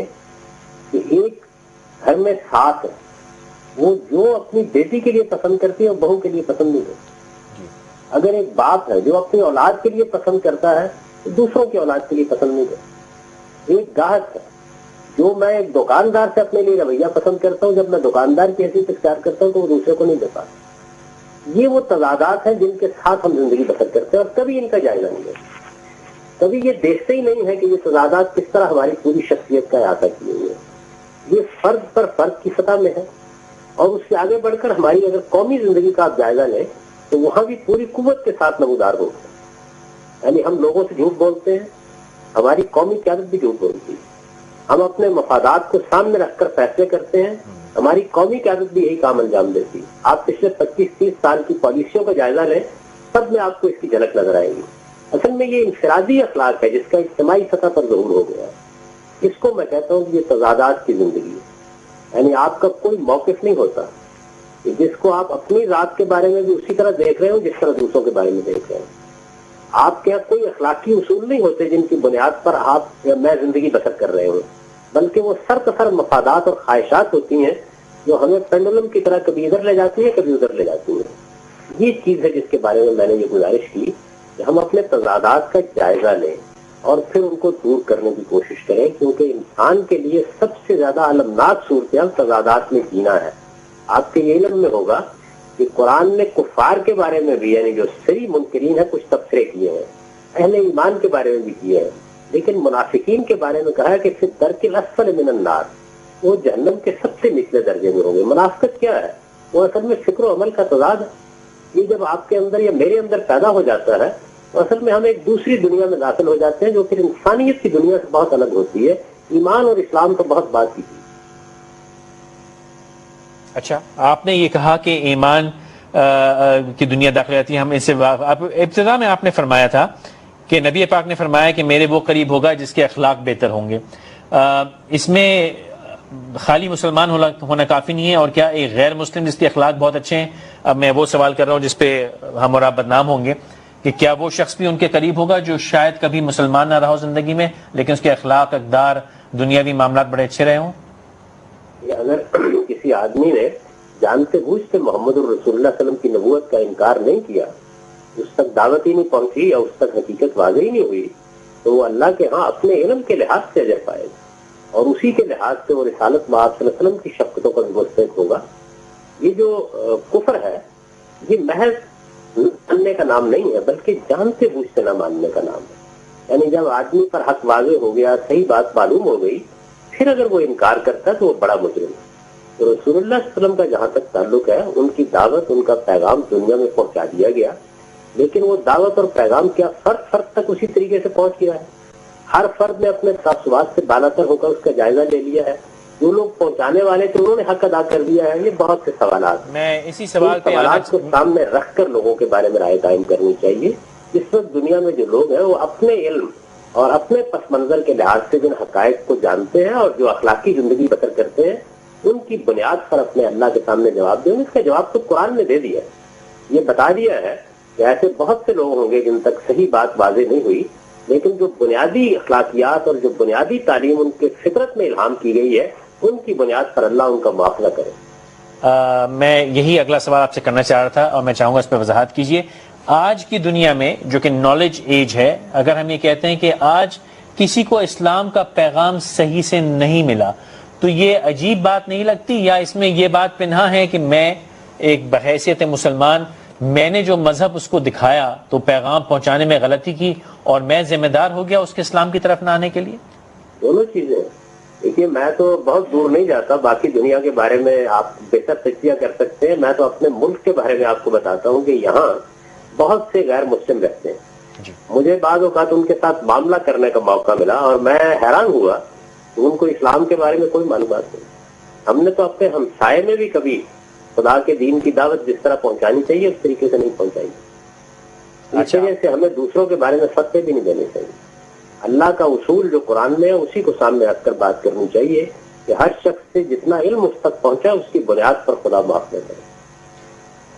کہ ایک گھر میں ساس ہے، وہ جو اپنی بیٹی کے لیے پسند کرتی ہے وہ بہو کے لیے پسند نہیں کرتی. اگر ایک باپ ہے جو اپنی اولاد کے لیے پسند کرتا ہے تو دوسروں کی اولاد کے لیے پسند نہیں کرتا. ایک گاہک ہے جو میں ایک دکاندار سے اپنے لیے رویہ پسند کرتا ہوں، جب میں دکاندار کی حیثیت اختیار کرتا ہوں تو وہ دوسرے کو نہیں دیتا. یہ وہ تضادات ہیں جن کے ساتھ ہم زندگی بسر کرتے ہیں اور کبھی ان کا جائزہ نہیں ہے. کبھی یہ دیکھتے ہی نہیں ہے کہ یہ تضادات کس طرح ہماری پوری شخصیت کا احاطہ کیے ہوئے ہیں. یہ فرد پر فرد کی سطح میں ہے اور اس سے آگے بڑھ کر ہماری اگر قومی زندگی کا آپ جائزہ لیں تو وہاں بھی پوری قوت کے ساتھ نمودار ہوتے ہیں. یعنی ہم لوگوں سے جھوٹ بولتے ہیں, ہماری قومی قیادت بھی جھوٹ بولتی ہے, ہم اپنے مفادات کو سامنے رکھ کر فیصلے کرتے ہیں, ہماری قومی قیادت بھی یہی کام انجام دیتی ہے. آپ پچھلے 25-30 سال کی پالیسیوں کا جائزہ لیں, سب میں آپ کو اس کی جھلک نظر آئے گی. اصل میں یہ انفرادی اخلاق ہے جس کا اجتماعی سطح پر ظہور ہو گیا ہے. اس کو میں کہتا ہوں کہ یہ تضادات کی زندگی ہے. یعنی آپ کا کوئی موقف نہیں ہوتا کہ جس کو آپ اپنی ذات کے بارے میں بھی اسی طرح دیکھ رہے ہو جس طرح دوسروں کے بارے میں دیکھ رہے ہو. آپ کے یہاں کوئی اخلاقی اصول نہیں ہوتے جن کی بنیاد پر آپ یا میں زندگی بسر کر رہے ہوں, بلکہ وہ سر مفادات اور خواہشات ہوتی ہیں جو ہمیں پینڈولم کی طرح کبھی ادھر لے جاتی ہیں کبھی ادھر لے جاتی ہیں. یہ چیز ہے جس کے بارے میں نے یہ گزارش کی کہ ہم اپنے تضادات کا جائزہ لیں اور پھر ان کو دور کرنے کی کوشش کریں, کیونکہ انسان کے لیے سب سے زیادہ المناک صورتحال تضادات میں جینا ہے. آپ کے یہ علم میں ہوگا کہ قرآن نے کفار کے بارے میں بھی, یعنی جو صحیح منکرین ہیں, کچھ تبصرے کیے ہیں, اہل ایمان کے بارے میں بھی کیے ہیں, لیکن منافقین کے بارے میں کہا ہے کہ پھر درک الاسفل من النار, وہ جہنم کے سب سے نچلے درجے میں ہوں گے. منافقت کیا ہے؟ وہ اصل میں فکر و عمل کا تضاد ہے. یہ جب آپ کے اندر یا میرے اندر پیدا ہو جاتا ہے تو اصل میں ہم ایک دوسری دنیا میں داخل ہو جاتے ہیں جو پھر انسانیت کی دنیا سے بہت الگ ہوتی ہے. ایمان اور اسلام تو بہت بات کی تھی. اچھا, آپ نے یہ کہا کہ ایمان کی دنیا داخل آتی ہے. ہم اس سے ابتدا میں آپ نے فرمایا تھا کہ نبی پاک نے فرمایا کہ میرے وہ قریب ہوگا جس کے اخلاق بہتر ہوں گے. اس میں خالی مسلمان ہونا کافی نہیں ہے, اور کیا ایک غیر مسلم جس کے اخلاق بہت اچھے ہیں, اب میں وہ سوال کر رہا ہوں جس پہ ہم اور آپ بدنام ہوں گے, کہ کیا وہ شخص بھی ان کے قریب ہوگا جو شاید کبھی مسلمان نہ رہا ہو زندگی میں لیکن اس کے اخلاق, اقدار, دنیاوی معاملات بڑے اچھے رہے ہوں؟ اگر کسی آدمی نے جانتے بوجھتے محمد الرسول اللہ صلی اللہ علیہ وسلم کی نبوت کا انکار نہیں کیا, اس تک دعوت ہی نہیں پہنچی یا اس تک حقیقت واضح ہی نہیں ہوئی, تو وہ اللہ کے ہاں اپنے علم کے لحاظ سے اجر پائے گا, اور اسی کے لحاظ سے وہ رسالت مآب صلی اللہ علیہ وسلم کی شفقتوں کا مستحق ہوگا. یہ جو کفر ہے یہ محض ماننے کا نام نہیں ہے بلکہ جانتے بوجھتے نہ ماننے کا نام ہے. یعنی جب آدمی پر حق واضح ہو گیا, صحیح بات معلوم ہو گئی, پھر اگر وہ انکار کرتا ہے تو وہ بڑا مجرم ہے. تو رسول اللہ صلی اللہ علیہ وسلم کا جہاں تک تعلق ہے, ان کی دعوت, ان کا پیغام دنیا میں پہنچا دیا گیا, لیکن وہ دعوت اور پیغام کیا فرد تک اسی طریقے سے پہنچ گیا ہے؟ ہر فرد نے اپنے تعصبات سے بالاتر ہو کر اس کا جائزہ لے لیا ہے؟ جو لوگ پہنچانے والے تھے انہوں نے حق ادا کر دیا ہے؟ یہ بہت سے سوالات ہیں. میں اسی سوالات کو سامنے رکھ کر لوگوں کے بارے میں رائے قائم کرنی چاہیے. اس وقت دنیا میں جو لوگ ہیں وہ اپنے علم اور اپنے پس منظر کے لحاظ سے جن حقائق کو جانتے ہیں اور جو اخلاقی زندگی بسر کرتے ہیں, ان کی بنیاد پر اپنے اللہ کے سامنے جواب دیں. اس کا جواب تو قرآن نے دے دیا, یہ بتا دیا ہے کہ ایسے بہت سے لوگ ہوں گے جن تک صحیح بات واضح نہیں ہوئی, لیکن جو بنیادی اخلاقیات اور جو بنیادی تعلیم ان کے فطرت میں الہام کی گئی ہے, ان کی بنیاد پر اللہ ان کا معافلہ کرے. میں یہی اگلا سوال آپ سے کرنا چاہ رہا تھا اور میں چاہوں گا اس پہ وضاحت کیجئے. آج کی دنیا میں جو کہ نالج ایج ہے, اگر ہم یہ کہتے ہیں کہ آج کسی کو اسلام کا پیغام صحیح سے نہیں ملا, تو یہ عجیب بات نہیں لگتی, یا اس میں یہ بات پنہا ہے کہ میں ایک بحیثیت مسلمان, میں نے جو مذہب اس کو دکھایا تو پیغام پہنچانے میں غلطی کی اور میں ذمہ دار ہو گیا اس کے اسلام کی طرف نہ آنے کے لیے؟ دونوں چیزیں. دیکھیے, میں تو بہت دور نہیں جاتا, باقی دنیا کے بارے میں آپ بہتر تجزیہ کر سکتے ہیں. میں تو اپنے ملک کے بارے میں آپ کو بتاتا ہوں کہ یہاں بہت سے غیر مسلم رہتے ہیں. مجھے بعض اوقات ان کے ساتھ معاملہ کرنے کا موقع ملا اور میں حیران ہوا کہ ان کو اسلام کے بارے میں کوئی معلومات نہیں. ہم نے تو اپنے ہمسائے میں بھی کبھی خدا کے دین کی دعوت جس طرح پہنچانی چاہیے اس طریقے سے نہیں پہنچائی. اس وجہ سے ہمیں دوسروں کے بارے میں فتوے بھی نہیں دینے چاہیے. اللہ کا اصول جو قرآن میں ہے اسی کو سامنے رکھ کر بات کرنی چاہیے کہ ہر شخص سے جتنا علم اس تک پہنچا اس کی بنیاد پر خدا معافی کرے.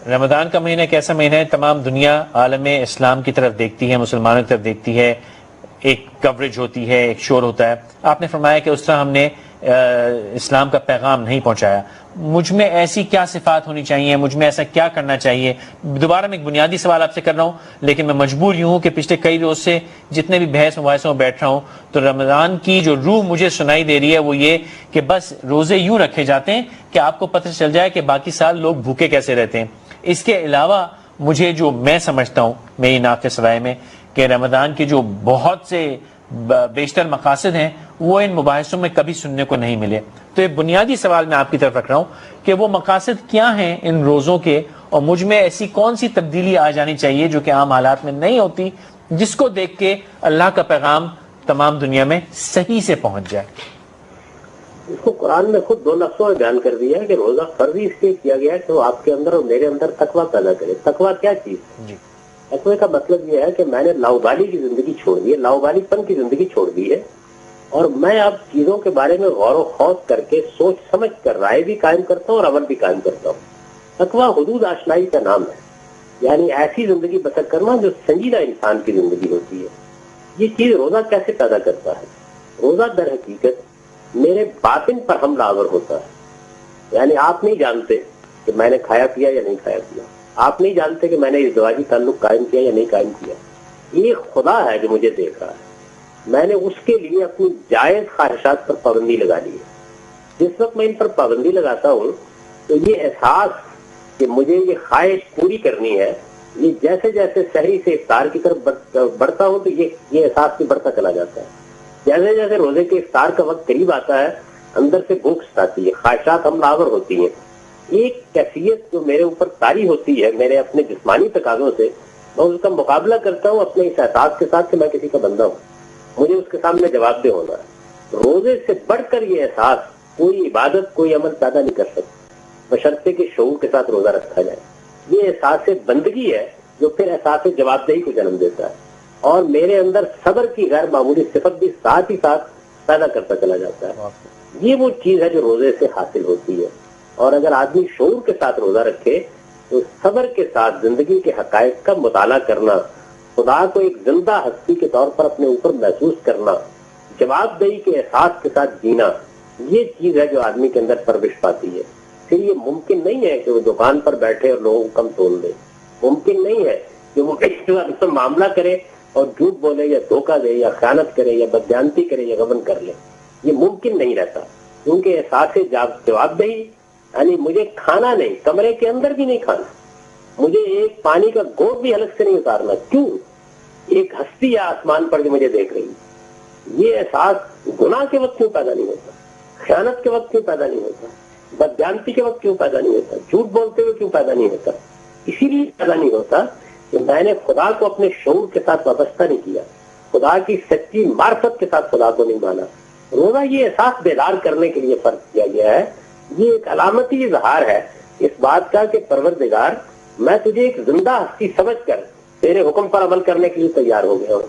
رمضان کا مہینہ ایک ایسا مہینہ ہے, تمام دنیا عالم اسلام کی طرف دیکھتی ہے, مسلمانوں کی طرف دیکھتی ہے, ایک کوریج ہوتی ہے, ایک شور ہوتا ہے. آپ نے فرمایا کہ اس طرح ہم نے اسلام کا پیغام نہیں پہنچایا. مجھ میں ایسی کیا صفات ہونی چاہیے, مجھ میں ایسا کیا کرنا چاہیے؟ دوبارہ میں ایک بنیادی سوال آپ سے کر رہا ہوں, لیکن میں مجبور یوں ہوں کہ پچھلے کئی روز سے جتنے بھی بحث مباحثوں میں بیٹھ رہا ہوں تو رمضان کی جو روح مجھے سنائی دے رہی ہے وہ یہ کہ بس روزے یوں رکھے جاتے ہیں کہ آپ کو پتہ چل جائے کہ باقی سال لوگ بھوکے کیسے رہتے ہیں. اس کے علاوہ مجھے جو میں سمجھتا ہوں میری ناقص رائے میں کہ رمضان کے جو بہت سے بیشتر مقاصد ہیں وہ ان مباحثوں میں کبھی سننے کو نہیں ملے. تو یہ بنیادی سوال میں آپ کی طرف رکھ رہا ہوں کہ وہ مقاصد کیا ہیں ان روزوں کے, اور مجھ میں ایسی کون سی تبدیلی آ جانی چاہیے جو کہ عام حالات میں نہیں ہوتی, جس کو دیکھ کے اللہ کا پیغام تمام دنیا میں صحیح سے پہنچ جائے. اس کو قرآن میں خود 2 لفظوں میں بیان کر دیا ہے کہ روزہ فرض اس لیے کیا گیا ہے کہ وہ آپ کے اندر اور میرے اندر تقویٰ پیدا کرے. تقویٰ کیا چیز ہے؟ جی. تقوی کا مطلب یہ ہے کہ میں نے لاؤبالی کی زندگی چھوڑ دی ہے, لاؤبالی پن کی زندگی چھوڑ دی ہے, اور میں اب چیزوں کے بارے میں غور و خوض کر کے سوچ سمجھ کر رائے بھی قائم کرتا ہوں اور عمل بھی قائم کرتا ہوں. تقوی حدود آشنائی کا نام ہے, یعنی ایسی زندگی بسر کرنا جو سنجیدہ انسان کی زندگی ہوتی ہے. یہ چیز روزہ کیسے پیدا کرتا ہے؟ روزہ در حقیقت میرے باطن پر حملہ آور ہوتا ہے. یعنی آپ نہیں جانتے کہ میں نے کھایا پیا یا نہیں کھایا پیا, آپ نہیں جانتے کہ میں نے ازدواجی تعلق قائم کیا یا نہیں قائم کیا. یہ خدا ہے جو مجھے دیکھ رہا ہے. میں نے اس کے لیے اپنی جائز خواہشات پر پابندی لگا لی ہے. جس وقت میں ان پر پابندی لگاتا ہوں تو یہ احساس کہ مجھے یہ خواہش پوری کرنی ہے, یہ جیسے جیسے سحری سے افطار کی طرف بڑھتا ہوں تو یہ احساس بھی بڑھتا چلا جاتا ہے. جیسے جیسے روزے کے افطار کا وقت قریب آتا ہے اندر سے بھوک ستاتی ہے, خواہشات حملہ آور ہوتی ہیں. ایک کیفیت جو میرے اوپر طاری ہوتی ہے میرے اپنے جسمانی تقاضوں سے, میں اس کا مقابلہ کرتا ہوں اپنے اس احساس کے ساتھ کہ میں کسی کا بندہ ہوں, مجھے اس کے سامنے جواب دہ ہونا ہے. روزے سے بڑھ کر یہ احساس کوئی عبادت کوئی عمل پیدا نہیں کر سکتا بشرطے کے شعور کے ساتھ روزہ رکھا جائے. یہ احساس بندگی ہے جو پھر احساس جواب دہی کو جنم دیتا ہے, اور میرے اندر صبر کی غیر معمولی صفت بھی ساتھ ہی ساتھ پیدا کرتا چلا جاتا ہے. یہ وہ چیز ہے جو روزے سے حاصل ہوتی ہے. اور اگر آدمی شعور کے ساتھ روزہ رکھے تو صبر کے ساتھ زندگی کے حقائق کا مطالعہ کرنا, خدا کو ایک زندہ ہستی کے طور پر اپنے اوپر محسوس کرنا, جواب دہی کے احساس کے ساتھ جینا, یہ چیز ہے جو آدمی کے اندر پرورش پاتی ہے. پھر یہ ممکن نہیں ہے کہ وہ دکان پر بیٹھے اور لوگوں کو کم تول دے. ممکن نہیں ہے کہ وہ کسی معاملہ کرے اور جھوٹ بولے یا دھوکہ دے یا خیانت کرے یا بددیانتی کرے یا غبن کر لے. یہ ممکن نہیں رہتا, کیونکہ احساس جواب دہی یعنی مجھے کھانا نہیں, کمرے کے اندر بھی نہیں کھانا, مجھے ایک پانی کا گھونٹ بھی حلق سے نہیں اتارنا. کیوں؟ ایک ہستی ہے آسمان پر جو مجھے دیکھ رہی ہے. یہ احساس گناہ کے وقت کیوں پیدا نہیں ہوتا, خیانت کے وقت کیوں پیدا نہیں ہوتا, بددیانتی کے وقت کیوں پیدا نہیں ہوتا, جھوٹ بولتے ہوئے کیوں پیدا نہیں ہوتا؟ اسی لیے پیدا نہیں ہوتا کہ میں نے خدا کو اپنے شعور کے ساتھ وابستہ نہیں کیا, خدا کی سچی معرفت کے ساتھ خدا کو نہیں مانا. روزہ یہ احساس بیدار کرنے کے لیے فرض کیا گیا ہے. یہ ایک علامتی اظہار ہے اس بات کا کہ پروردگار میں تجھے ایک زندہ ہستی سمجھ کر تیرے حکم پر عمل کرنے کے لیے تیار ہو گیا ہوں.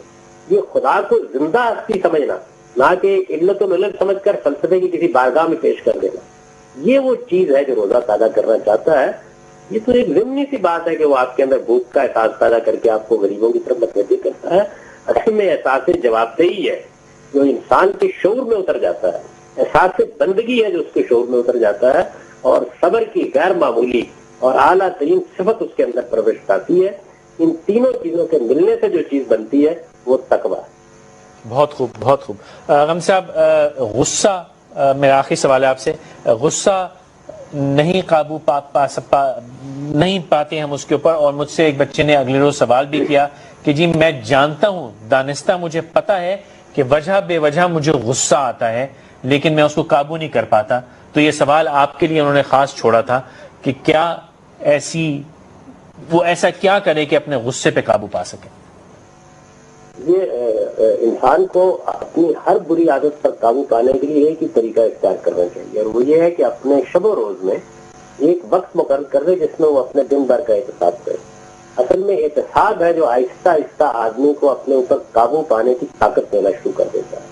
یہ خدا کو زندہ ہستی سمجھنا, نہ کہ ایک علت العلت سمجھ کر فلسفے کی کسی بارگاہ میں پیش کر دینا, یہ وہ چیز ہے جو روزہ پیدا کرنا چاہتا ہے. یہ تو ایک ضمنی سی بات ہے کہ وہ آپ کے اندر بھوک کا احساس پیدا کر کے آپ کو غریبوں کی طرف متوجہ کرتا ہے. اصل میں احساس جواب دہی ہے جو انسان کے شعور میں اتر جاتا ہے, احساس بندگی ہے جو اس کے شعور میں اتر جاتا ہے, اور صبر کی غیر معمولی اور اعلیٰ ترین صفت اس کے اندر پرورش پاتی ہے. ان تینوں چیزوں کے ملنے سے جو چیز بنتی ہے وہ تقویٰ ہے. بہت خوب, بہت خوب. غم صاحب, غصہ, میرا آخری سوال ہے آپ سے. غصہ نہیں قابو نہیں پاتے ہم اس کے اوپر, اور مجھ سے ایک بچے نے اگلے روز سوال بھی کیا کہ جی میں جانتا ہوں, دانستہ مجھے پتا ہے کہ وجہ بے وجہ مجھے غصہ آتا ہے لیکن میں اس کو قابو نہیں کر پاتا. تو یہ سوال آپ کے لیے انہوں نے خاص چھوڑا تھا کہ کیا وہ ایسا کیا کرے کہ اپنے غصے پہ قابو پا سکے. یہ انسان کو اپنی ہر بری عادت پر قابو پانے کے لیے ایک ہی طریقہ اختیار کرنا چاہیے, اور وہ یہ ہے کہ اپنے شب و روز میں ایک وقت مقرر کر دے جس میں وہ اپنے دن بھر کا احتساب کرے. اصل میں احتساب ہے جو آہستہ آہستہ آدمی کو اپنے اوپر قابو پانے کی طاقت دینا شروع کر دیتا ہے.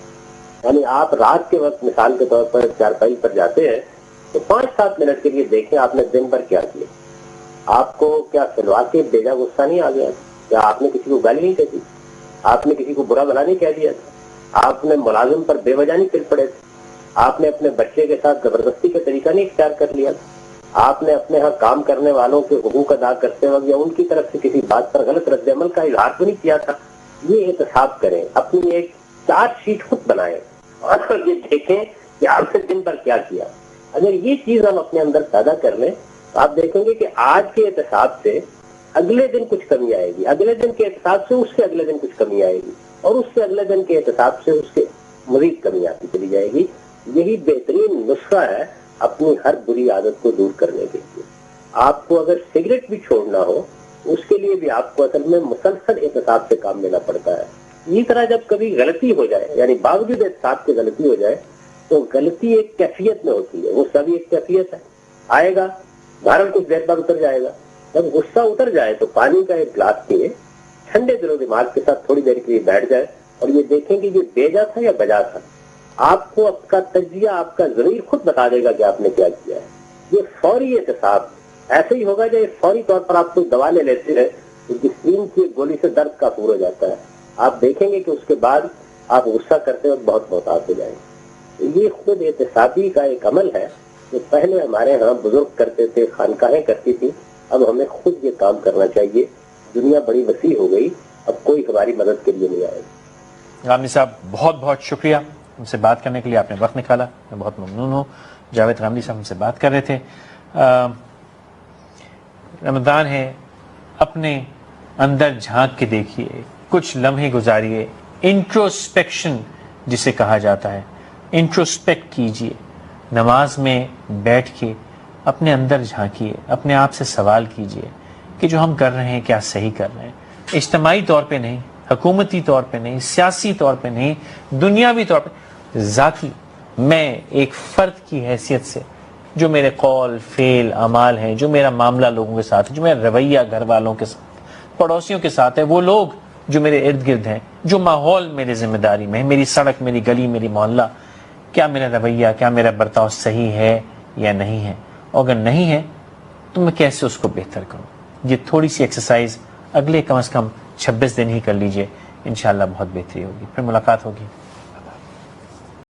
یعنی آپ رات کے وقت مثال کے طور پر چارپائی پر جاتے ہیں تو 5-7 منٹ کے لیے دیکھیں آپ نے دن بھر کیا کیا. آپ کو کیا سلوا کے بیجا غصہ نہیں آ گیا؟ کیا آپ نے کسی کو گالی نہیں کہہ دی؟ آپ نے کسی کو برا بھلا نہیں کہہ دیا تھا؟ آپ نے ملازم پر بے وجہ نہیں پھر پڑے تھے؟ آپ نے اپنے بچے کے ساتھ زبردستی کا طریقہ نہیں اختیار کر لیا تھا؟ آپ نے اپنے ہاں کام کرنے والوں کے حقوق ادا کرتے وقت یا ان کی طرف سے کسی بات پر غلط رد عمل کا اظہار تو نہیں کیا تھا؟ یہ احتساب کریں, اپنی ایک چارٹ شیٹ خود بنائیں اور یہ دیکھیں کہ آپ نے دن بھر کیا کیا. اگر یہ چیز ہم اپنے اندر پیدا کر لیں آپ دیکھیں گے کہ آج کے احتساب سے اگلے دن کچھ کمی آئے گی، اگلے دن کے احتساب سے اس سے اگلے دن کچھ کمی آئے گی، اور اس سے اگلے دن کے احتساب سے اس کے مزید کمی آتی چلی جائے گی۔ یہی بہترین نسخہ ہے اپنی ہر بری عادت کو دور کرنے کے لیے۔ آپ کو اگر سگریٹ بھی چھوڑنا ہو، اس کے لیے بھی آپ کو اصل میں مسلسل احتساب سے کام لینا پڑتا ہے۔ اسی طرح جب کبھی غلطی ہو جائے، یعنی باوجود احتساب کی غلطی ہو جائے، تو غلطی ایک کیفیت میں ہوتی ہے، وہ سبھی ایک کیفیت ہے، آئے گا بھارن کچھ دیر بعد اتر جائے گا۔ جب غصہ اتر جائے تو پانی کا ایک گلاس پیے، ٹھنڈے دل و دماغ کے ساتھ تھوڑی دیر کے لیے بیٹھ جائے اور یہ دیکھیں کہ یہ بیجا تھا یا بجا تھا۔ آپ کو آپ کا تجزیہ، آپ کا ضمیر خود بتا دے گا کہ آپ نے کیا کیا ہے۔ یہ فوری احتساب ایسے ہی ہوگا جب فوری طور پر آپ کو دوا لے لیتے ہیں تو جسم کی گولی سے درد کافور ہو جاتا ہے، آپ دیکھیں گے کہ اس کے بعد آپ غصہ کرتے وقت بہت محتاط ہو جائیں گے۔ یہ خود احتسابی کا ایک عمل ہے جو پہلے ہمارے ہاں بزرگ کرتے تھے، خانقاہیں کرتی تھی، اب ہمیں خود یہ کام کرنا چاہیے۔ دنیا بڑی وسیع ہو گئی، اب کوئی ہماری مدد کے لیے نہیں آئے گا۔ غامدی صاحب بہت بہت شکریہ ہم سے بات کرنے کے لیے، آپ نے وقت نکالا، میں بہت ممنون ہوں۔ جاوید غامدی صاحب ہم سے بات کر رہے تھے۔ رمضان ہے، اپنے اندر جھانک کے دیکھیے، کچھ لمحے گزاریے، انٹروسپیکشن جسے کہا جاتا ہے، انٹروسپیکٹ کیجیے، نماز میں بیٹھ کے اپنے اندر جھانکیے، اپنے آپ سے سوال کیجیے کہ جو ہم کر رہے ہیں کیا صحیح کر رہے ہیں، اجتماعی طور پہ نہیں، حکومتی طور پہ نہیں، سیاسی طور پہ نہیں، دنیاوی طور پہ، ذاتی میں ایک فرد کی حیثیت سے جو میرے قول، فعل، اعمال ہیں، جو میرا معاملہ لوگوں کے ساتھ ہے، جو میرا رویہ گھر والوں کے ساتھ، پڑوسیوں کے ساتھ ہے، وہ لوگ جو میرے ارد گرد ہیں، جو ماحول میری ذمہ داری میں ہے، میری سڑک، میری گلی، میری محلہ، کیا میرا رویہ، کیا میرا برتاؤ صحیح ہے یا نہیں ہے، اور اگر نہیں ہے تو میں کیسے اس کو بہتر کروں۔ یہ تھوڑی سی ایکسرسائز اگلے کم از کم 26 دن ہی کر لیجئے، انشاءاللہ بہت بہتری ہوگی۔ پھر ملاقات ہوگی۔